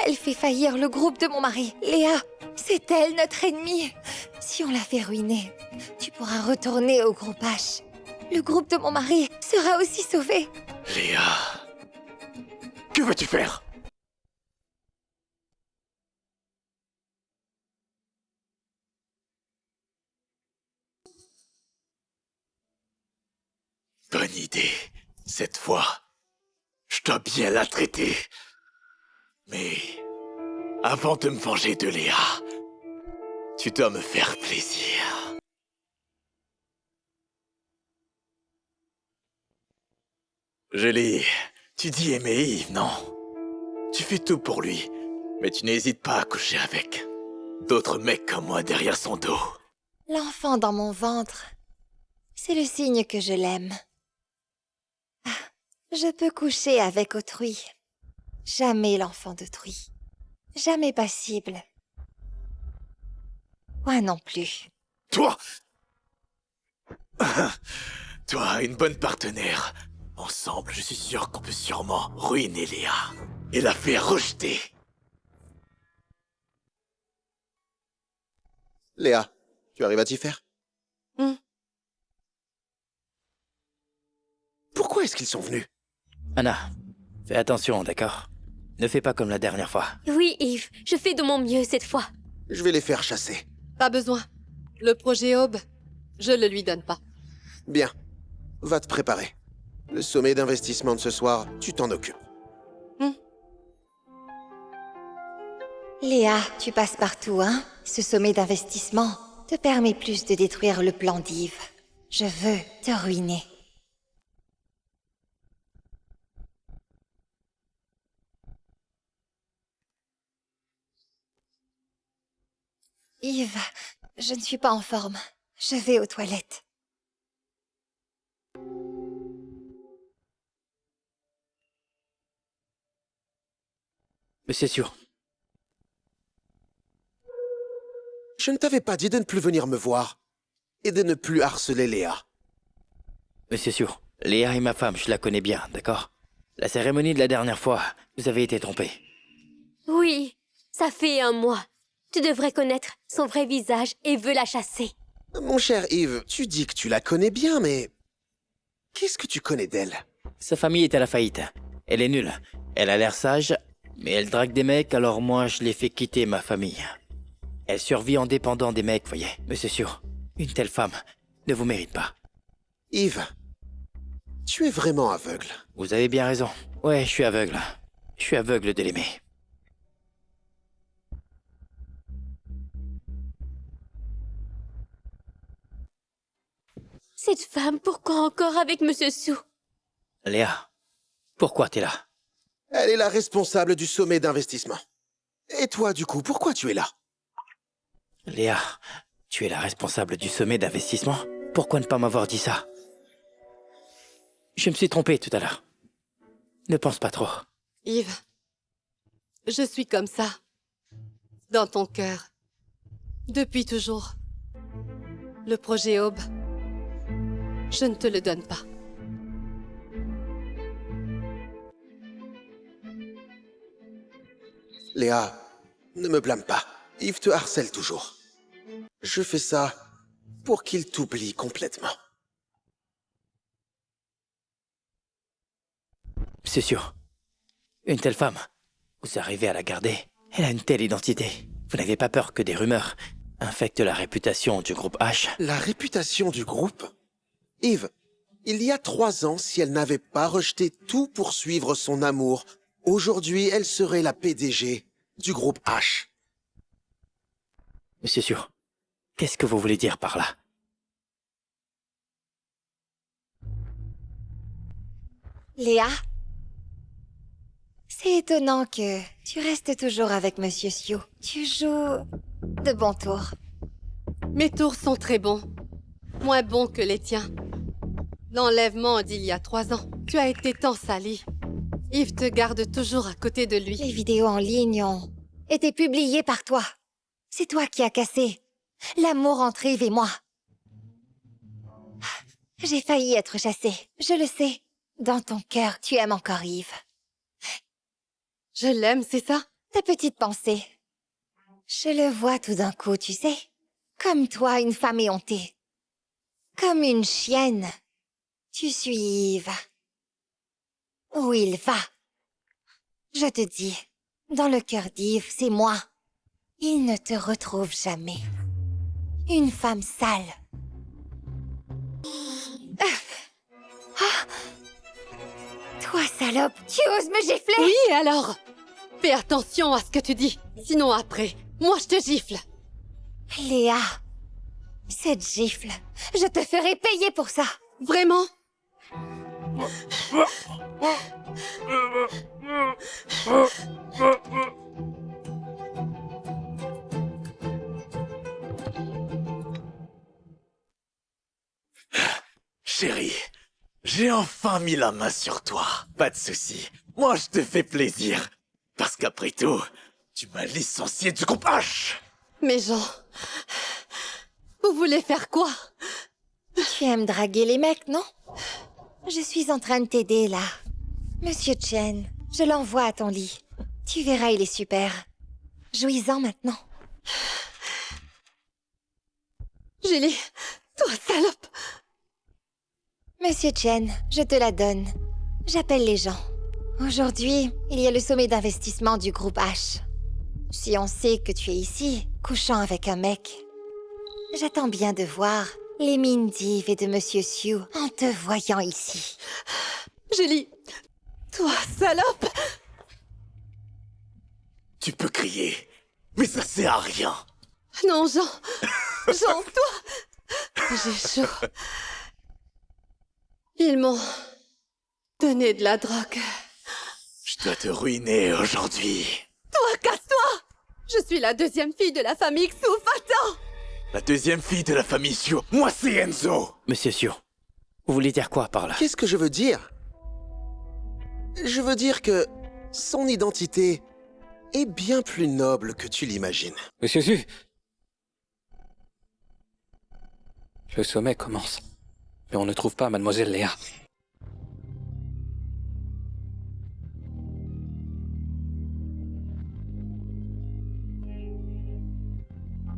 Elle fait faillir le groupe de mon mari. Léa, c'est elle notre ennemie. Si on la fait ruiner, tu pourras retourner au groupe H. Le groupe de mon mari sera aussi sauvé. Léa, que veux-tu faire? Bonne idée. Cette fois, je dois bien la traiter. Mais avant de me venger de Léa, tu dois me faire plaisir. Julie, tu dis aimer Yves, non? Tu fais tout pour lui, mais tu n'hésites pas à coucher avec d'autres mecs comme moi derrière son dos. L'enfant dans mon ventre, c'est le signe que je l'aime. Ah, je peux coucher avec autrui. Jamais l'enfant d'autrui. Jamais passible. Moi non plus. Toi! Toi, une bonne partenaire. Ensemble, je suis sûr qu'on peut sûrement ruiner Léa et la faire rejeter. Léa, tu arrives à t'y faire? Pourquoi est-ce qu'ils sont venus? Anna, fais attention, d'accord? Ne fais pas comme la dernière fois. Oui, Yves, je fais de mon mieux cette fois. Je vais les faire chasser. Pas besoin. Le projet Aube, je le lui donne pas. Bien. Va te préparer. Le sommet d'investissement de ce soir, tu t'en occupes. Léa, tu passes partout, hein? Ce sommet d'investissement te permet plus de détruire le plan d'Yves. Je veux te ruiner. Yves, je ne suis pas en forme. Je vais aux toilettes. Monsieur sûr. Je ne t'avais pas dit de ne plus venir me voir et de ne plus harceler Léa. Monsieur sûr, Léa est ma femme, je la connais bien, d'accord? La cérémonie de la dernière fois, vous avez été trompé. Oui, ça fait 1 mois. Tu devrais connaître son vrai visage et veux la chasser. Mon cher Yves, tu dis que tu la connais bien, mais... Qu'est-ce que tu connais d'elle? Sa famille est à la faillite. Elle est nulle. Elle a l'air sage, mais elle drague des mecs, alors moi je l'ai fait quitter ma famille. Elle survit en dépendant des mecs, voyez. Monsieur sûr, une telle femme ne vous mérite pas. Yves, tu es vraiment aveugle. Vous avez bien raison. Ouais, je suis aveugle. Je suis aveugle de l'aimer. Cette femme, pourquoi encore avec Monsieur Sue? Léa, pourquoi t'es là? Elle est la responsable du sommet d'investissement. Et toi, du coup, pourquoi tu es là? Léa, tu es la responsable du sommet d'investissement? Pourquoi ne pas m'avoir dit ça? Je me suis trompé tout à l'heure. Ne pense pas trop. Yves, je suis comme ça. Dans ton cœur. Depuis toujours. Le projet Aube, je ne te le donne pas. Léa, ne me blâme pas. Yves te harcèle toujours. Je fais ça pour qu'il t'oublie complètement. C'est sûr. Une telle femme, vous arrivez à la garder. Elle a une telle identité. Vous n'avez pas peur que des rumeurs infectent la réputation du groupe H? La réputation du groupe? Yves, il y a 3 ans, si elle n'avait pas rejeté tout pour suivre son amour, aujourd'hui, elle serait la PDG du groupe H. Monsieur sûr, qu'est-ce que vous voulez dire par là? Léa? C'est étonnant que tu restes toujours avec Monsieur Sue. Tu joues de bons tours. Mes tours sont très bons. Moins bons que les tiens. L'enlèvement d'il y a 3 ans. Tu as été tant sali. Yves te garde toujours à côté de lui. Les vidéos en ligne ont été publiées par toi. C'est toi qui as cassé l'amour entre Yves et moi. J'ai failli être chassée, je le sais. Dans ton cœur, tu aimes encore Yves. Je l'aime, c'est ça? Ta petite pensée. Je le vois tout d'un coup, tu sais. Comme toi, une femme éhontée. Comme une chienne. Tu suis Yves. Où il va. Je te dis, dans le cœur d'Yves, c'est moi. Il ne te retrouve jamais. Une femme sale. Toi, salope, tu oses me gifler? Oui, alors? Fais attention à ce que tu dis. Sinon après, moi je te gifle. Léa, cette gifle, je te ferai payer pour ça. Vraiment? Chérie, j'ai enfin mis la main sur toi. Pas de souci. Moi, je te fais plaisir. Parce qu'après tout, tu m'as licencié du groupe H. Mais Jean, vous voulez faire quoi? Tu aimes draguer les mecs, non? Je suis en train de t'aider, là. Monsieur Chen, je l'envoie à ton lit. Tu verras, il est super. Jouis-en maintenant. Julie, toi, salope! Monsieur Chen, je te la donne. J'appelle les gens. Aujourd'hui, il y a le sommet d'investissement du groupe H. Si on sait que tu es ici, couchant avec un mec, j'attends bien de voir les mines d'Yves et de Monsieur Sue en te voyant ici. Julie, toi, salope! Tu peux crier, Mais ça sert à rien. Non, Jean. Jean, toi. J'ai chaud. Ils m'ont donné de la drogue. Je dois te ruiner aujourd'hui. Toi, casse-toi! Je suis la deuxième fille de la famille Xu, va-t'en! La deuxième fille de la famille Xiu, moi c'est Enzo. Monsieur Xiu, vous voulez dire quoi par là? Qu'est-ce que je veux dire? Je veux dire que son identité est bien plus noble que tu l'imagines. Monsieur Xiu. Le sommet commence. Mais on ne trouve pas Mademoiselle Léa.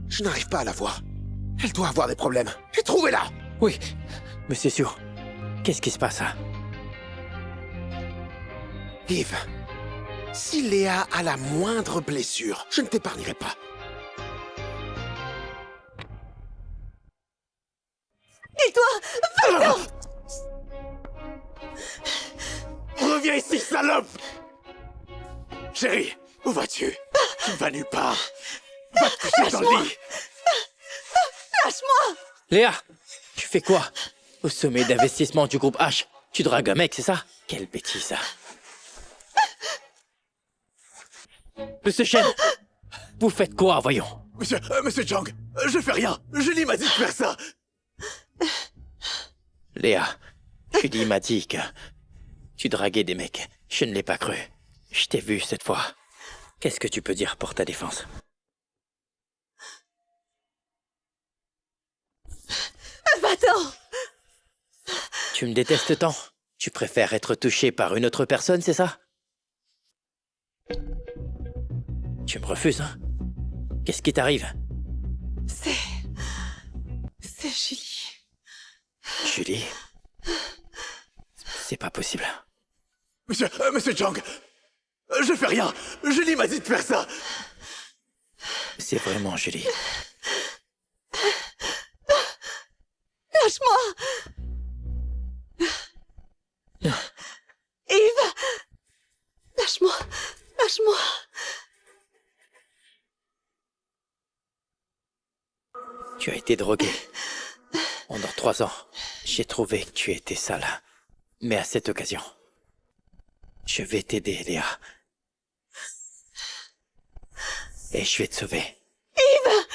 Je n'arrive pas à la voir. Elle doit avoir des problèmes. Et trouvez-la! Oui. Monsieur Xiu, qu'est-ce qui se passe là? Yves, si Léa a la moindre blessure, je ne t'épargnerai pas. Et toi, va-t'en! Reviens ici, salope! Chérie, où vas-tu? Tu ne vas nulle part. Va te coucher dans le lit. Lâche-moi! Léa, tu fais quoi? Au sommet d'investissement du groupe H, tu dragues un mec, c'est ça? Quelle bêtise, ça. Monsieur Shen, vous faites quoi, voyons? Monsieur Zhang, je fais rien. Julie m'a dit de faire ça. Léa, Julie m'a dit que tu draguais des mecs. Je ne l'ai pas cru. Je t'ai vu cette fois. Qu'est-ce que tu peux dire pour ta défense? Va-t'en! Tu me détestes tant? Tu préfères être touché par une autre personne, c'est ça? Tu me refuses, hein? Qu'est-ce qui t'arrive? C'est Julie. Julie? C'est pas possible. Monsieur Zhang, je fais rien. Julie m'a dit de faire ça. C'est vraiment Julie. Lâche-moi! Yves! Lâche-moi! Lâche-moi! Tu as été drogué. Pendant 3 ans, j'ai trouvé que tu étais sale. Mais à cette occasion, je vais t'aider, Léa. Et je vais te sauver. Yves!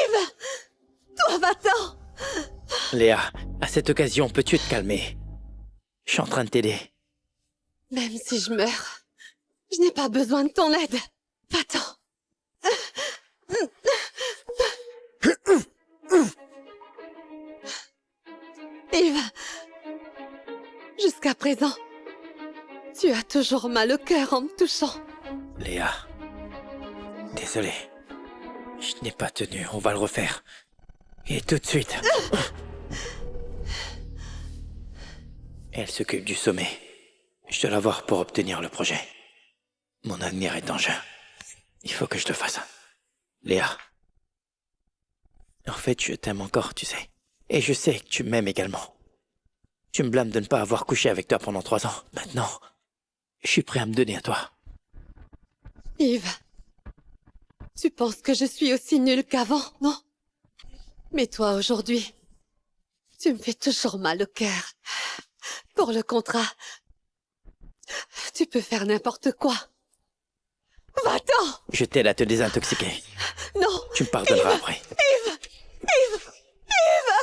Yves! Toi, va-t'en! Léa, à cette occasion, peux-tu te calmer? Je suis en train de t'aider. Même si je meurs, je n'ai pas besoin de ton aide. Va-t'en. Yves, jusqu'à présent, tu as toujours mal au cœur en me touchant. Léa, désolé. Je n'ai pas tenu, on va le refaire. Et tout de suite. Elle s'occupe du sommet. Je dois la voir pour obtenir le projet. Mon avenir est en jeu. Il faut que je le fasse. Léa. En fait, je t'aime encore, tu sais. Et je sais que tu m'aimes également. Tu me blâmes de ne pas avoir couché avec toi pendant 3 ans. Maintenant, je suis prêt à me donner à toi. Yves, tu penses que je suis aussi nulle qu'avant, non? Mais toi, aujourd'hui, tu me fais toujours mal au cœur. Pour le contrat, tu peux faire n'importe quoi. Va-t'en! Je t'aide à te désintoxiquer. Non! Tu me pardonneras après. Yves! Yves! Yves!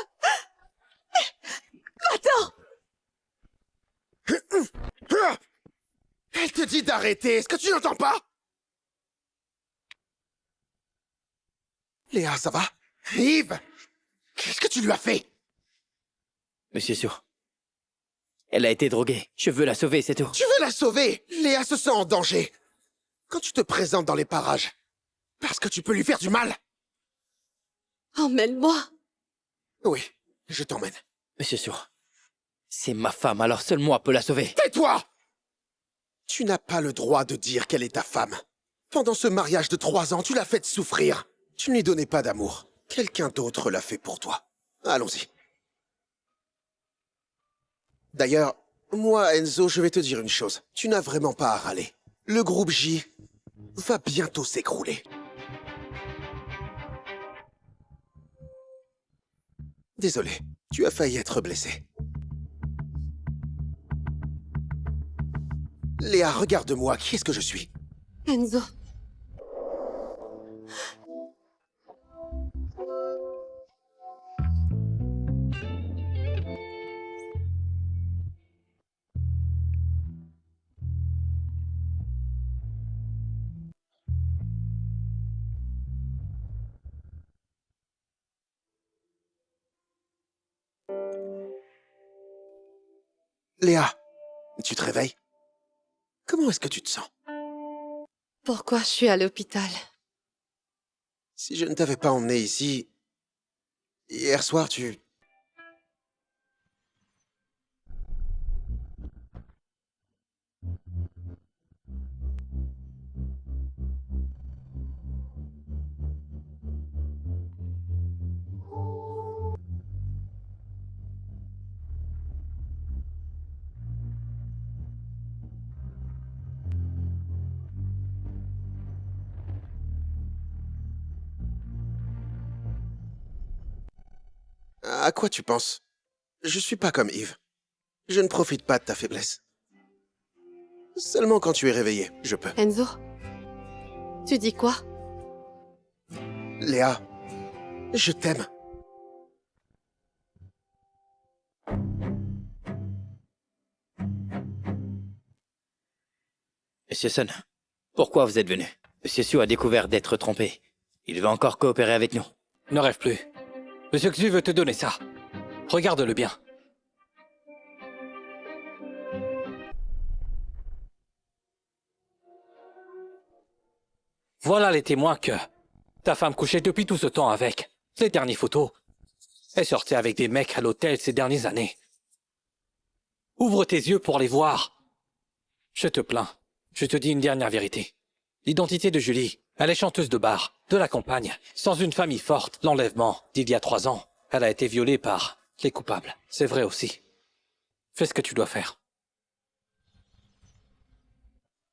Va-t'en! Elle te dit d'arrêter, est-ce que tu n'entends pas? Léa, ça va? Yves! Qu'est-ce que tu lui as fait? Monsieur Xiu. Elle a été droguée. Je veux la sauver, c'est tout. Tu veux la sauver? Léa se sent en danger. Quand tu te présentes dans les parages, parce que tu peux lui faire du mal. Emmène-moi. Oui, je t'emmène. Monsieur Xiu, c'est ma femme, alors seul moi peut la sauver. Tais-toi! Tu n'as pas le droit de dire qu'elle est ta femme. Pendant ce mariage de 3 ans, tu l'as fait souffrir. Tu ne lui donnais pas d'amour. Quelqu'un d'autre l'a fait pour toi. Allons-y. D'ailleurs, moi, Enzo, je vais te dire une chose. Tu n'as vraiment pas à râler. Le groupe J va bientôt s'écrouler. Désolé, tu as failli être blessé. Léa, regarde-moi, qui est-ce que je suis? Enzo. Léa, tu te réveilles? Comment est-ce que tu te sens? Pourquoi je suis à l'hôpital? Si je ne t'avais pas emmené ici... Hier soir, tu... À quoi tu penses? Je suis pas comme Yves. Je ne profite pas de ta faiblesse. Seulement quand tu es réveillé, je peux. Enzo? Tu dis quoi? Léa, je t'aime. Monsieur Sun, pourquoi vous êtes venu? Monsieur Su a découvert d'être trompé. Il veut encore coopérer avec nous. Ne rêve plus. Monsieur Xu veut te donner ça. Regarde-le bien. Voilà les témoins que ta femme couchait depuis tout ce temps avec. Les dernières photos. Elle sortait avec des mecs à l'hôtel ces dernières années. Ouvre tes yeux pour les voir. Je te plains. Je te dis une dernière vérité. L'identité de Julie, elle est chanteuse de bar, de la campagne, sans une famille forte. L'enlèvement d'il y a 3 ans, elle a été violée par les coupables. C'est vrai aussi. Fais ce que tu dois faire.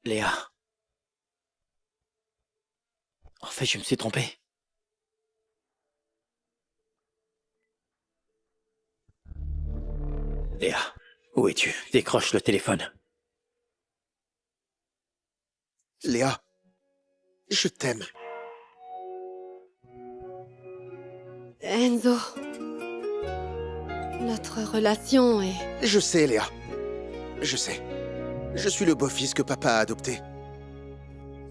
Léa. En fait, je me suis trompé. Léa, où es-tu? Décroche le téléphone. Léa, je t'aime. Enzo. Notre relation est... Je sais, Léa. Je sais. Je suis le beau-fils que papa a adopté.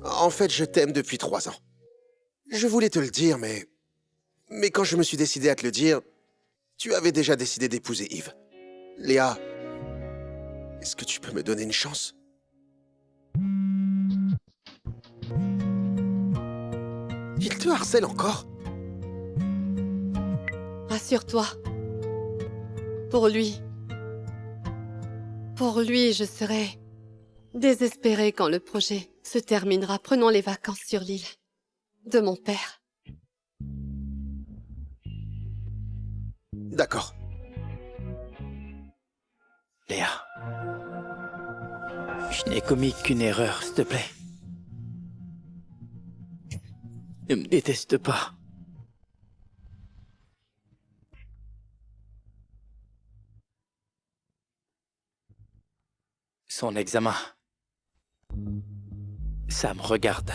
En fait, je t'aime depuis 3 ans. Je voulais te le dire, mais quand je me suis décidé à te le dire, tu avais déjà décidé d'épouser Yves. Léa, est-ce que tu peux me donner une chance? Il te harcèle encore? Rassure-toi. Pour lui, je serai désespérée quand le projet se terminera. Prenons les vacances sur l'île de mon père. D'accord. Léa. Je n'ai commis qu'une erreur, s'il te plaît. Ne me déteste pas. Son examen. Ça me regarde.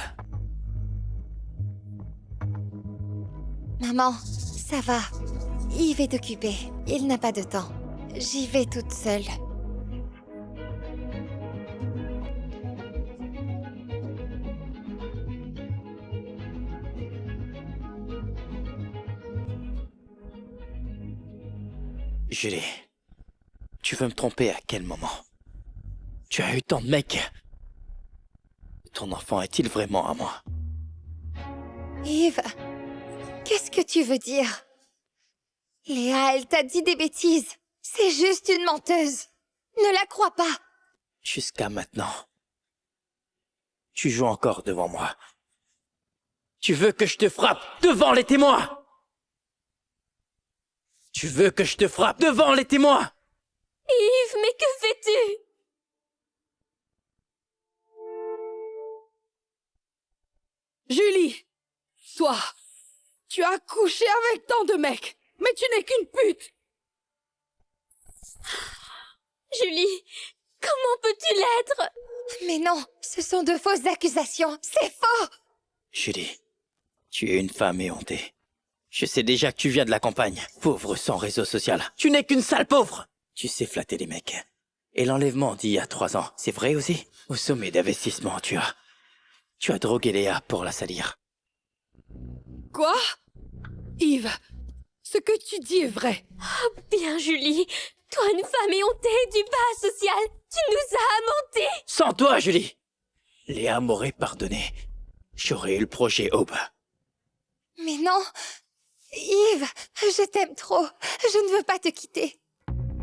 Maman, ça va. Yves est occupé. Il n'a pas de temps. J'y vais toute seule. Julie, tu veux me tromper à quel moment? Tu as eu tant de mecs. Ton enfant est-il vraiment à moi? Yves, qu'est-ce que tu veux dire? Léa, elle t'a dit des bêtises. C'est juste une menteuse. Ne la crois pas. Jusqu'à maintenant, tu joues encore devant moi. Tu veux que je te frappe devant les témoins? Tu veux que je te frappe devant les témoins? Yves, mais que fais-tu? Julie, toi, tu as couché avec tant de mecs, mais tu n'es qu'une pute. Julie, comment peux-tu l'être? Mais non, ce sont de fausses accusations. C'est faux! Julie, tu es une femme éhontée. Je sais déjà que tu viens de la campagne, pauvre sans réseau social. Tu n'es qu'une sale pauvre! Tu sais flatter les mecs. Et l'enlèvement d'il y a 3 ans, c'est vrai aussi? Au sommet d'investissement, tu as drogué Léa pour la salir. Quoi? Yves, ce que tu dis est vrai. Oh, bien, Julie. Toi, une femme éhontée du bas social, tu nous as mentis. Sans toi, Julie! Léa m'aurait pardonné. J'aurais eu le projet Aube. Mais non! Yves, je t'aime trop. Je ne veux pas te quitter.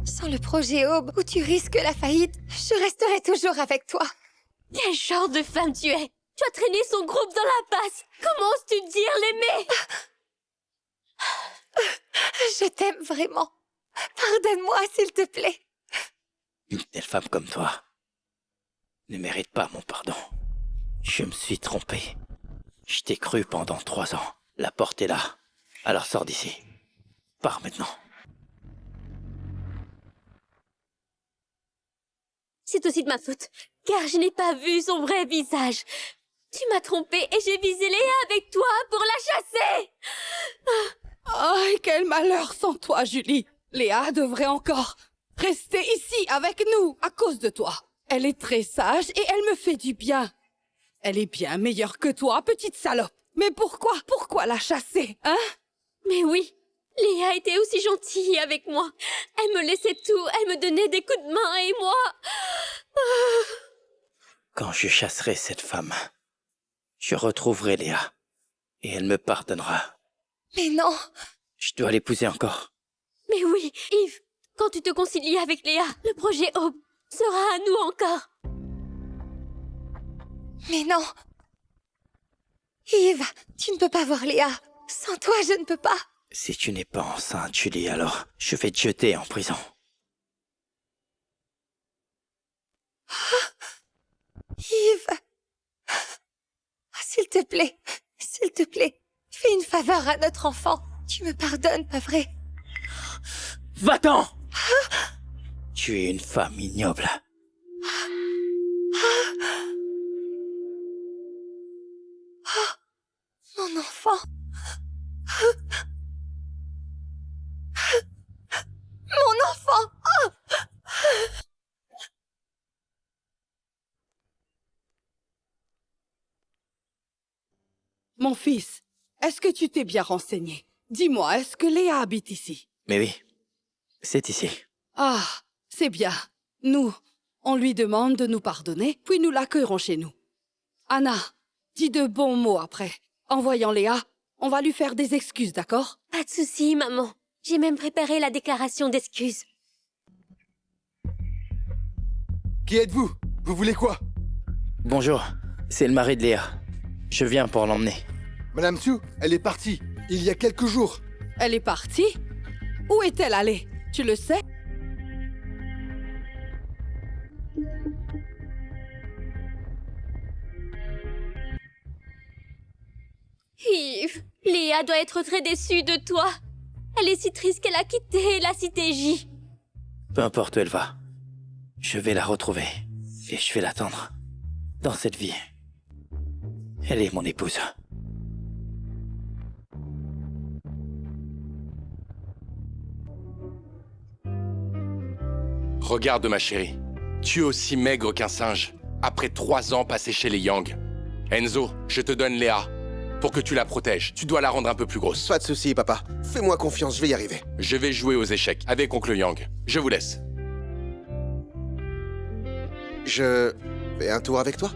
Sans le projet Aube, où tu risques la faillite, je resterai toujours avec toi. Quel genre de femme tu es? Tu as traîné son groupe dans la passe. Comment oses-tu dire l'aimer? Je t'aime vraiment. Pardonne-moi, s'il te plaît. Une telle femme comme toi ne mérite pas mon pardon. Je me suis trompé. Je t'ai cru pendant 3 ans. La porte est là. Alors sors d'ici. Pars maintenant. C'est aussi de ma faute, car je n'ai pas vu son vrai visage. Tu m'as trompée et j'ai visé Léa avec toi pour la chasser. Oh, quel malheur sans toi, Julie. Léa devrait encore rester ici avec nous à cause de toi. Elle est très sage et elle me fait du bien. Elle est bien meilleure que toi, petite salope. Mais pourquoi la chasser, hein? Mais oui, Léa était aussi gentille avec moi. Elle me laissait tout, elle me donnait des coups de main et moi... Quand je chasserai cette femme, je retrouverai Léa. Et elle me pardonnera. Mais non! Je dois l'épouser encore. Mais oui, Yves, quand tu te concilies avec Léa, le projet Aube sera à nous encore. Mais non! Yves, tu ne peux pas voir Léa. Sans toi, je ne peux pas. Si tu n'es pas enceinte, Julie, alors je vais te jeter en prison. Yves! S'il te plaît, fais une faveur à notre enfant. Tu me pardonnes, pas vrai? Va-t'en! Tu es une femme ignoble. Mon enfant. Mon enfant. Mon fils, est-ce que tu t'es bien renseigné? Dis-moi, est-ce que Léa habite ici? Mais oui, c'est ici. Ah, c'est bien. Nous, on lui demande de nous pardonner, puis nous l'accueillerons chez nous. Anna, dis de bons mots après. En voyant Léa, on va lui faire des excuses, d'accord? Pas de souci, maman. J'ai même préparé la déclaration d'excuses. Qui êtes-vous? Vous voulez quoi? Bonjour, c'est le mari de Léa. Je viens pour l'emmener. Madame Sue, elle est partie, il y a quelques jours. Elle est partie? Où est-elle allée? Tu le sais? Yves, Léa doit être très déçue de toi. Elle est si triste qu'elle a quitté la cité J. Peu importe où elle va, je vais la retrouver. Et je vais l'attendre. Dans cette vie. Elle est mon épouse. Regarde ma chérie, tu es aussi maigre qu'un singe, après 3 ans passés chez les Yang. Enzo, je te donne Léa, pour que tu la protèges. Tu dois la rendre un peu plus grosse. Pas de soucis, papa. Fais-moi confiance, je vais y arriver. Je vais jouer aux échecs avec oncle Yang. Je vous laisse. Je fais un tour avec toi?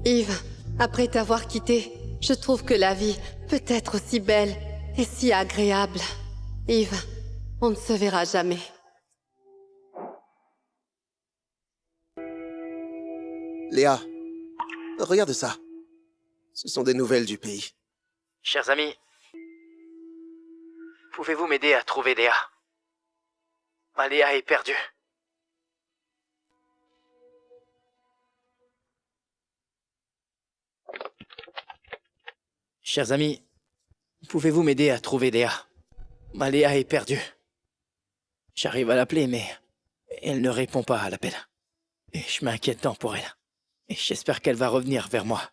Yves, après t'avoir quitté, je trouve que la vie peut être aussi belle et si agréable. Yves, on ne se verra jamais. Léa, regarde ça. Ce sont des nouvelles du pays. Chers amis, pouvez-vous m'aider à trouver Léa? Ma Léa est perdue. Chers amis, pouvez-vous m'aider à trouver Léa? Ma Léa est perdue. J'arrive à l'appeler, mais elle ne répond pas à l'appel. Et je m'inquiète tant pour elle. Et j'espère qu'elle va revenir vers moi.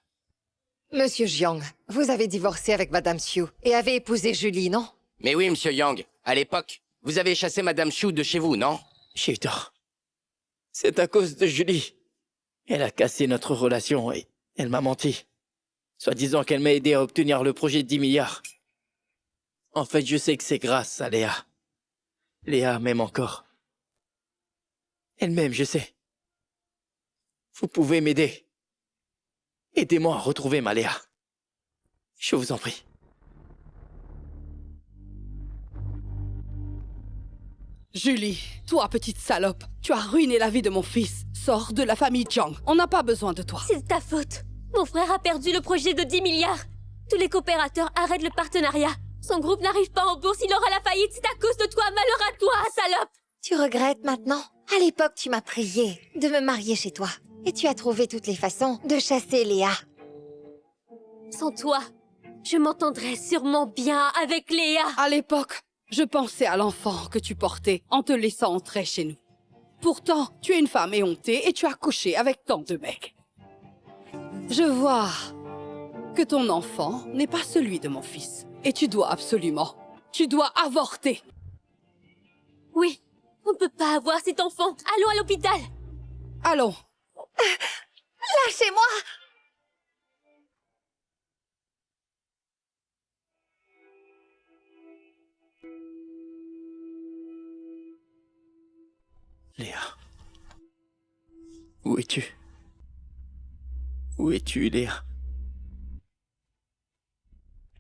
Monsieur Jiang, vous avez divorcé avec Madame Xiu et avez épousé Julie, non? Mais oui, Monsieur Yang. À l'époque, vous avez chassé Madame Xiu de chez vous, non? J'ai eu tort. C'est à cause de Julie. Elle a cassé notre relation et elle m'a menti. Soi-disant qu'elle m'a aidé à obtenir le projet de 10 milliards. En fait, je sais que c'est grâce à Léa. Léa m'aime encore. Elle m'aime, je sais. Vous pouvez m'aider. Aidez-moi à retrouver ma Léa. Je vous en prie. Julie, toi, petite salope, tu as ruiné la vie de mon fils. Sors de la famille Jiang. On n'a pas besoin de toi. C'est de ta faute. Mon frère a perdu le projet de 10 milliards. Tous les coopérateurs arrêtent le partenariat. Son groupe n'arrive pas en bourse, il aura la faillite. C'est à cause de toi, malheur à toi, salope. Tu regrettes maintenant? À l'époque, tu m'as prié de me marier chez toi. Et tu as trouvé toutes les façons de chasser Léa. Sans toi, je m'entendrais sûrement bien avec Léa. À l'époque, je pensais à l'enfant que tu portais en te laissant entrer chez nous. Pourtant, tu es une femme éhontée et tu as couché avec tant de mecs. Je vois que ton enfant n'est pas celui de mon fils. Et tu dois avorter. Oui, on ne peut pas avoir cet enfant. Allons à l'hôpital. Allons. Lâchez-moi! Léa. Où es-tu? Où es-tu, Léa?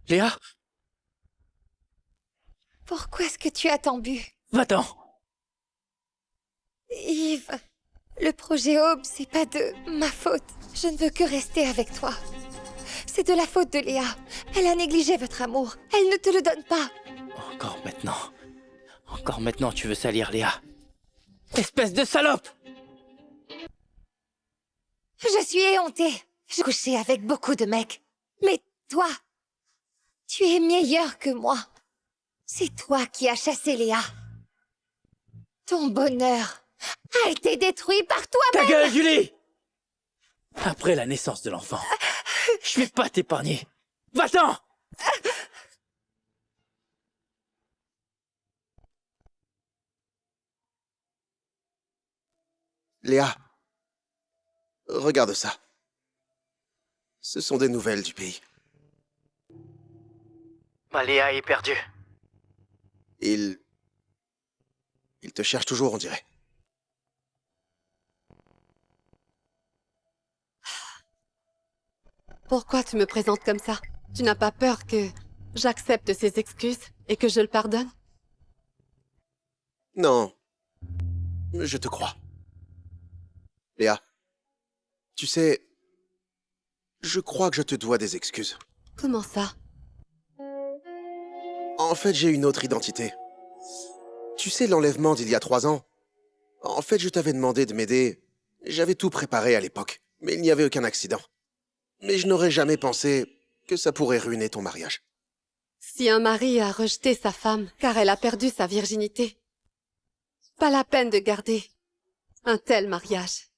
Léa? Pourquoi est-ce que tu as tant bu? Va-t'en! Yves, le projet Aube, c'est pas de ma faute. Je ne veux que rester avec toi. C'est de la faute de Léa. Elle a négligé votre amour. Elle ne te le donne pas. Encore maintenant. Encore maintenant, tu veux salir Léa. Espèce de salope! Je suis éhontée. J'ai couché avec beaucoup de mecs. Mais toi, tu es meilleur que moi. C'est toi qui as chassé Léa. Ton bonheur a été détruit par toi-même. Ta gueule, Julie! Après la naissance de l'enfant, je vais pas t'épargner. Va-t'en! Léa, regarde ça. Ce sont des nouvelles du pays. Ma Léa est perdue. Il te cherche toujours, on dirait. Pourquoi tu me présentes comme ça? Tu n'as pas peur que j'accepte ses excuses et que je le pardonne? Non, je te crois. Léa, tu sais, je crois que je te dois des excuses. Comment ça? En fait, j'ai une autre identité. Tu sais l'enlèvement d'il y a 3 ans? En fait, je t'avais demandé de m'aider. J'avais tout préparé à l'époque, mais il n'y avait aucun accident. Mais je n'aurais jamais pensé que ça pourrait ruiner ton mariage. Si un mari a rejeté sa femme car elle a perdu sa virginité, pas la peine de garder un tel mariage.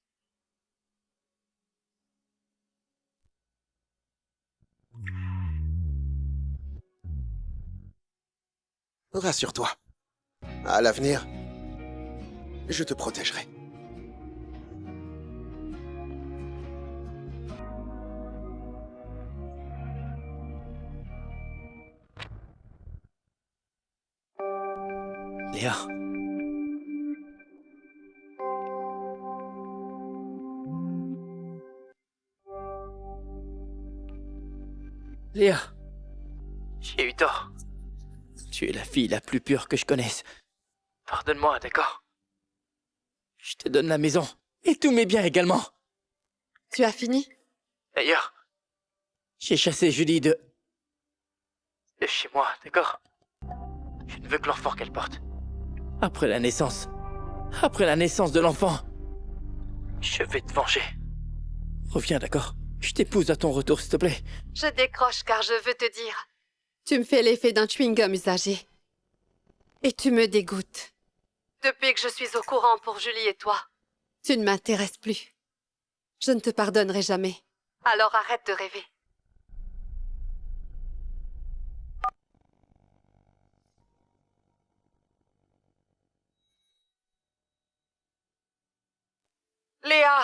Rassure-toi. À l'avenir, je te protégerai. Léa. Léa. J'ai eu tort. Tu es la fille la plus pure que je connaisse. Pardonne-moi, d'accord? Je te donne la maison. Et tous mes biens également. Tu as fini? D'ailleurs, j'ai chassé Julie de chez moi, d'accord? Je ne veux que l'enfant qu'elle porte. Après la naissance de l'enfant, je vais te venger. Reviens, d'accord? Je t'épouse à ton retour, s'il te plaît. Je décroche car je veux te dire. Tu me fais l'effet d'un chewing-gum usagé. Et tu me dégoûtes. Depuis que je suis au courant pour Julie et toi, tu ne m'intéresses plus. Je ne te pardonnerai jamais. Alors arrête de rêver. Léa,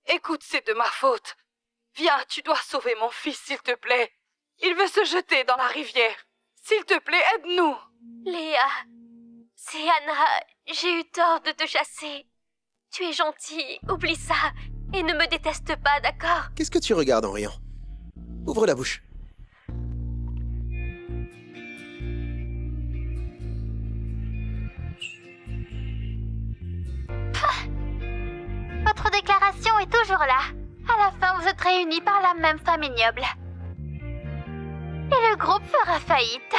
écoute, c'est de ma faute. Viens, tu dois sauver mon fils, s'il te plaît. Il veut se jeter dans la rivière. S'il te plaît, aide-nous. Léa, c'est Anna. J'ai eu tort de te chasser. Tu es gentille, oublie ça. Et ne me déteste pas, d'accord? Qu'est-ce que tu regardes en riant? Ouvre la bouche. Votre déclaration est toujours là. À la fin, vous êtes réunis par la même femme ignoble. Et le groupe fera faillite.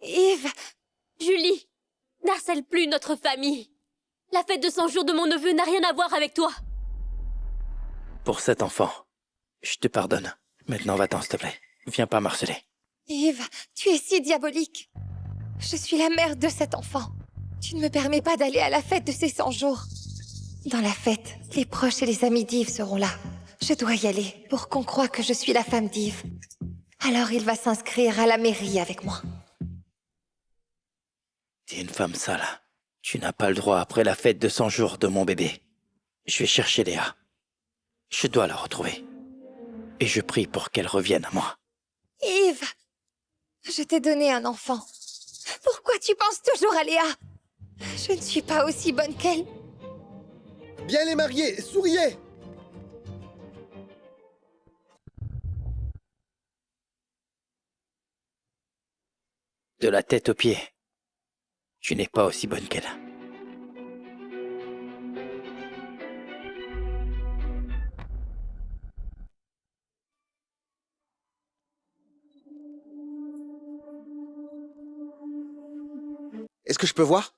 Yves, Julie, n'harcèle plus notre famille. La fête de 100 jours de mon neveu n'a rien à voir avec toi. Pour cet enfant, je te pardonne. Maintenant, va-t'en, s'il te plaît. Viens pas marceler. Yves, tu es si diabolique. Je suis la mère de cet enfant. Tu ne me permets pas d'aller à la fête de ces 100 jours. Dans la fête, les proches et les amis d'Yves seront là. Je dois y aller pour qu'on croie que je suis la femme d'Yves. Alors il va s'inscrire à la mairie avec moi. T'es une femme sale. Tu n'as pas le droit après la fête de 100 jours de mon bébé. Je vais chercher Léa. Je dois la retrouver. Et je prie pour qu'elle revienne à moi. Yves, je t'ai donné un enfant. Pourquoi tu penses toujours à Léa? Je ne suis pas aussi bonne qu'elle. Bien les mariés, souriez! De la tête aux pieds, tu n'es pas aussi bonne qu'elle. Est-ce que je peux voir?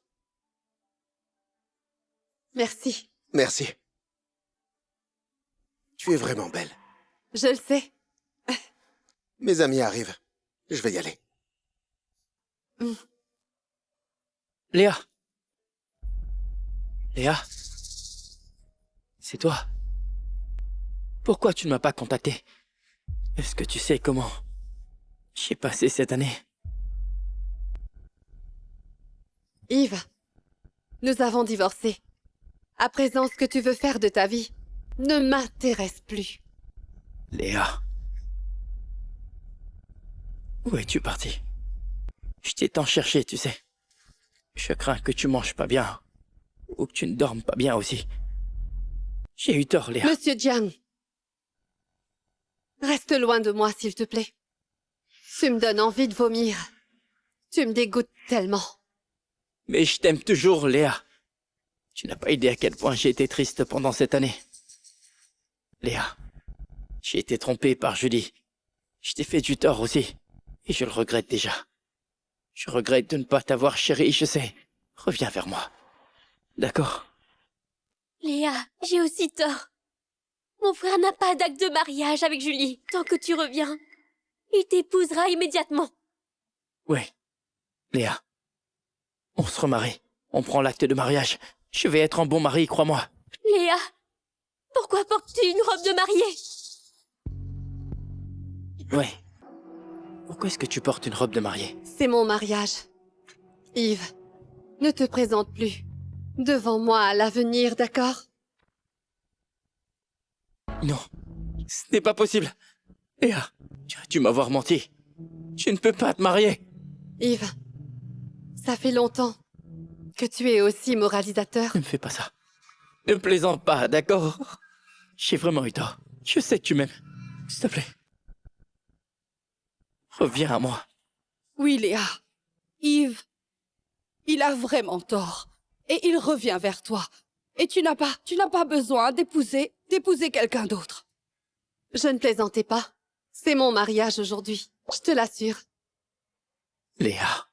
Merci. Merci. Tu es vraiment belle. Je le sais. Mes amis arrivent. Je vais y aller. Léa. Léa. C'est toi. Pourquoi tu ne m'as pas contacté? Est-ce que tu sais comment j'ai passé cette année? Yves, nous avons divorcé. À présent, ce que tu veux faire de ta vie ne m'intéresse plus. Léa. Où es-tu partie? Je t'ai tant cherché, tu sais. Je crains que tu manges pas bien. Ou que tu ne dormes pas bien aussi. J'ai eu tort, Léa. Monsieur Jiang, reste loin de moi, s'il te plaît. Tu me donnes envie de vomir. Tu me dégoûtes tellement. Mais je t'aime toujours, Léa. Tu n'as pas idée à quel point j'ai été triste pendant cette année. Léa, j'ai été trompé par Julie. Je t'ai fait du tort aussi. Et je le regrette déjà. Je regrette de ne pas t'avoir chérie, je sais. Reviens vers moi. D'accord? Léa, j'ai aussi tort. Mon frère n'a pas d'acte de mariage avec Julie. Tant que tu reviens, il t'épousera immédiatement. Ouais. Léa. On se remarie. On prend l'acte de mariage. Je vais être un bon mari, crois-moi. Léa, pourquoi portes-tu une robe de mariée? Ouais. Pourquoi est-ce que tu portes une robe de mariée? C'est mon mariage. Yves, ne te présente plus devant moi à l'avenir, d'accord? Non. Ce n'est pas possible. Léa, tu as dû m'avoir menti. Tu ne peux pas te marier. Yves, ça fait longtemps que tu es aussi moralisateur. Ne me fais pas ça. Ne me plaisante pas, d'accord? J'ai vraiment eu tort. Je sais que tu m'aimes. S'il te plaît. Reviens à moi. Oui, Léa. Yves, il a vraiment tort. Et il revient vers toi. Et tu n'as pas besoin d'épouser quelqu'un d'autre. Je ne plaisantais pas. C'est mon mariage aujourd'hui. Je te l'assure. Léa.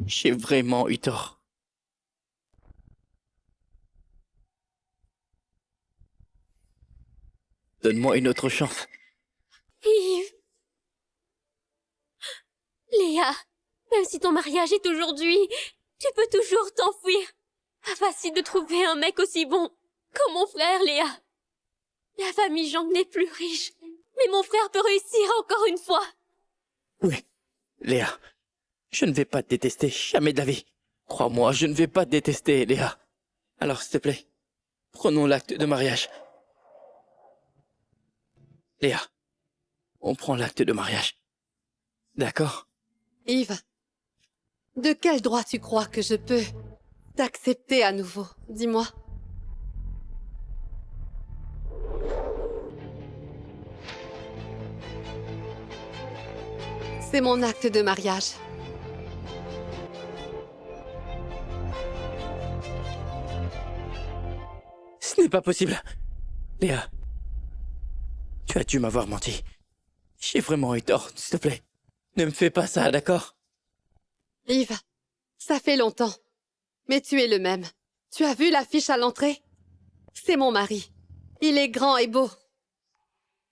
J'ai vraiment eu tort. Donne-moi une autre chance. Yves. Léa, même si ton mariage est aujourd'hui, tu peux toujours t'enfuir. Pas facile de trouver un mec aussi bon comme mon frère, Léa. La famille Jang n'est plus riche, mais mon frère peut réussir encore une fois. Oui, Léa. Je ne vais pas te détester, jamais de la vie. Crois-moi, je ne vais pas te détester, Léa. Alors, s'il te plaît, prenons l'acte de mariage. Léa, on prend l'acte de mariage. D'accord? Yves, de quel droit tu crois que je peux t'accepter à nouveau? Dis-moi. C'est mon acte de mariage. Ce n'est pas possible. Léa, tu as dû m'avoir menti. J'ai vraiment eu tort, s'il te plaît. Ne me fais pas ça, d'accord? Yves, ça fait longtemps. Mais tu es le même. Tu as vu l'affiche à l'entrée? C'est mon mari. Il est grand et beau.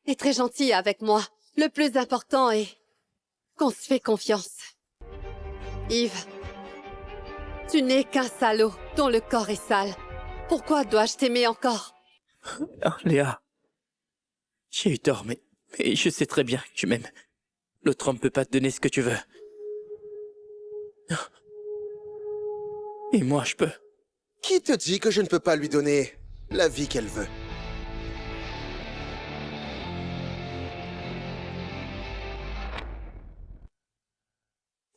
Et très gentil avec moi. Le plus important est qu'on se fait confiance. Yves, tu n'es qu'un salaud dont le corps est sale. Pourquoi dois-je t'aimer encore? Oh, Léa, j'ai eu tort, mais je sais très bien que tu m'aimes. L'autre homme peut pas te donner ce que tu veux. Et moi, je peux. Qui te dit que je ne peux pas lui donner la vie qu'elle veut?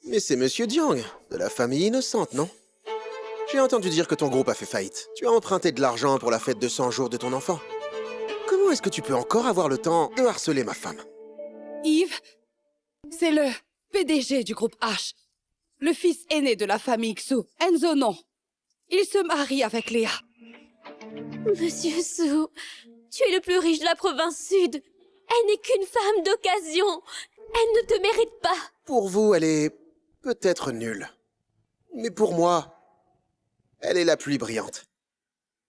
Mais c'est Monsieur Jiang, de la famille innocente, non? J'ai entendu dire que ton groupe a fait faillite. Tu as emprunté de l'argent pour la fête de 100 jours de ton enfant. Comment est-ce que tu peux encore avoir le temps de harceler ma femme? Yves, c'est le PDG du groupe H. Le fils aîné de la famille Xu, Enzo non. Il se marie avec Léa. Monsieur Su, tu es le plus riche de la province sud. Elle n'est qu'une femme d'occasion. Elle ne te mérite pas. Pour vous, elle est peut-être nulle. Mais pour moi, elle est la pluie brillante.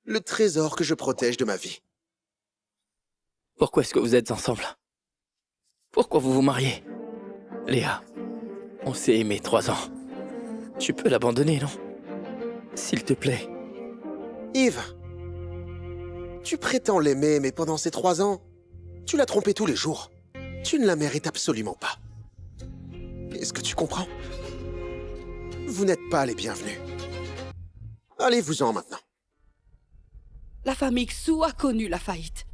Le trésor que je protège de ma vie. Pourquoi est-ce que vous êtes ensemble? Pourquoi vous vous mariez? Léa, on s'est aimés 3 ans. Tu peux l'abandonner, non? S'il te plaît. Yves, tu prétends l'aimer, mais pendant ces 3 ans, tu l'as trompée tous les jours. Tu ne la mérites absolument pas. Est-ce que tu comprends? Vous n'êtes pas les bienvenus. Allez-vous-en maintenant. La famille Xu a connu la faillite.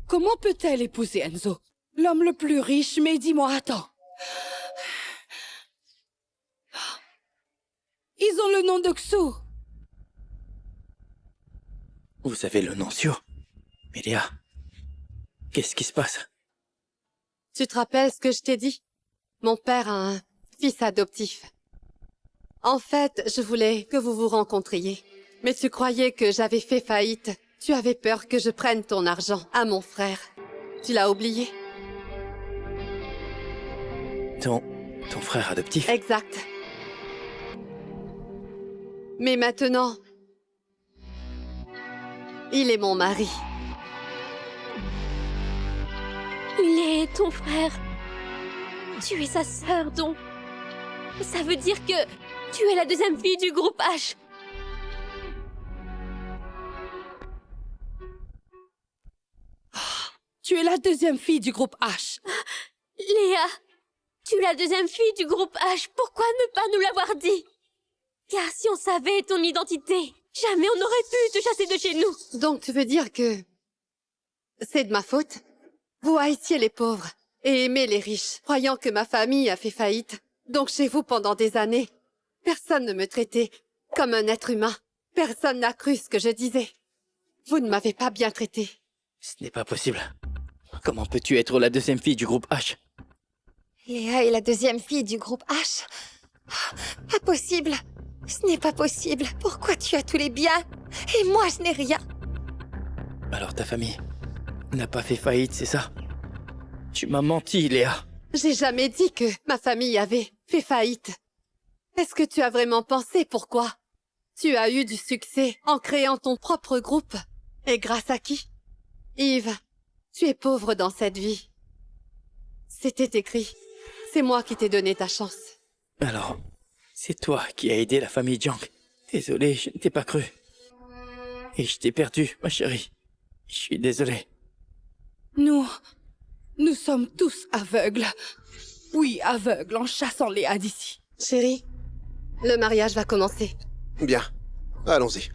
Comment peut-elle épouser Enzo? L'homme le plus riche, mais dis-moi, attends. Ils ont le nom de Xu. Vous avez le nom sûr? Mais Léa, qu'est-ce qui se passe? Tu te rappelles ce que je t'ai dit? Mon père a un fils adoptif. En fait, je voulais que vous vous rencontriez. Mais tu croyais que j'avais fait faillite. Tu avais peur que je prenne ton argent à mon frère. Tu l'as oublié? Ton frère adoptif? Exact. Mais maintenant, il est mon mari. Il est ton frère. Tu es sa sœur, donc. Ça veut dire que tu es la deuxième fille du groupe H. Tu es la deuxième fille du groupe H. Léa, tu es la deuxième fille du groupe H. Pourquoi ne pas nous l'avoir dit? Car si on savait ton identité, jamais on n'aurait pu te chasser de chez nous. Donc tu veux dire que c'est de ma faute? Vous haïssiez les pauvres et aimez les riches, croyant que ma famille a fait faillite. Donc chez vous, pendant des années, personne ne me traitait comme un être humain. Personne n'a cru ce que je disais. Vous ne m'avez pas bien traité. Ce n'est pas possible. Comment peux-tu être la deuxième fille du groupe H? Léa est la deuxième fille du groupe H. Pas possible. Ce n'est pas possible. Pourquoi tu as tous les biens et moi je n'ai rien? Alors ta famille n'a pas fait faillite, c'est ça? Tu m'as menti, Léa. J'ai jamais dit que ma famille avait fait faillite. Est-ce que tu as vraiment pensé pourquoi tu as eu du succès en créant ton propre groupe? Et grâce à qui? Yves, tu es pauvre dans cette vie. C'était écrit. C'est moi qui t'ai donné ta chance. Alors, c'est toi qui as aidé la famille Jiang. Désolé, je ne t'ai pas cru. Et je t'ai perdu, ma chérie. Je suis désolé. Nous sommes tous aveugles. Oui, aveugles en chassant Léa d'ici. Chérie, le mariage va commencer. Bien, allons-y.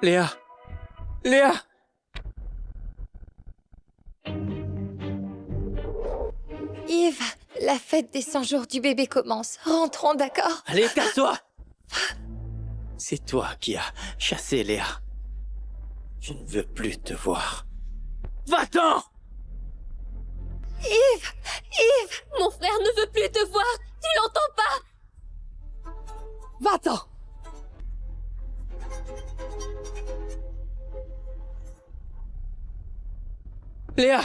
Léa! Léa! Yves, la fête des 100 jours du bébé commence. Rentrons, d'accord? Allez, casse-toi! C'est toi qui as chassé Léa. Je ne veux plus te voir. Va-t'en! Yves! Yves! Mon frère ne veut plus te voir. Tu l'entends pas? Va-t'en! Léa!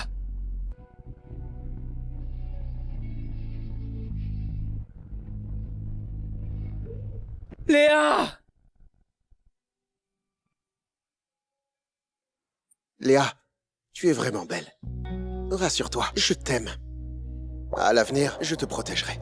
Léa! Léa, tu es vraiment belle. Rassure-toi, je t'aime. À l'avenir, je te protégerai.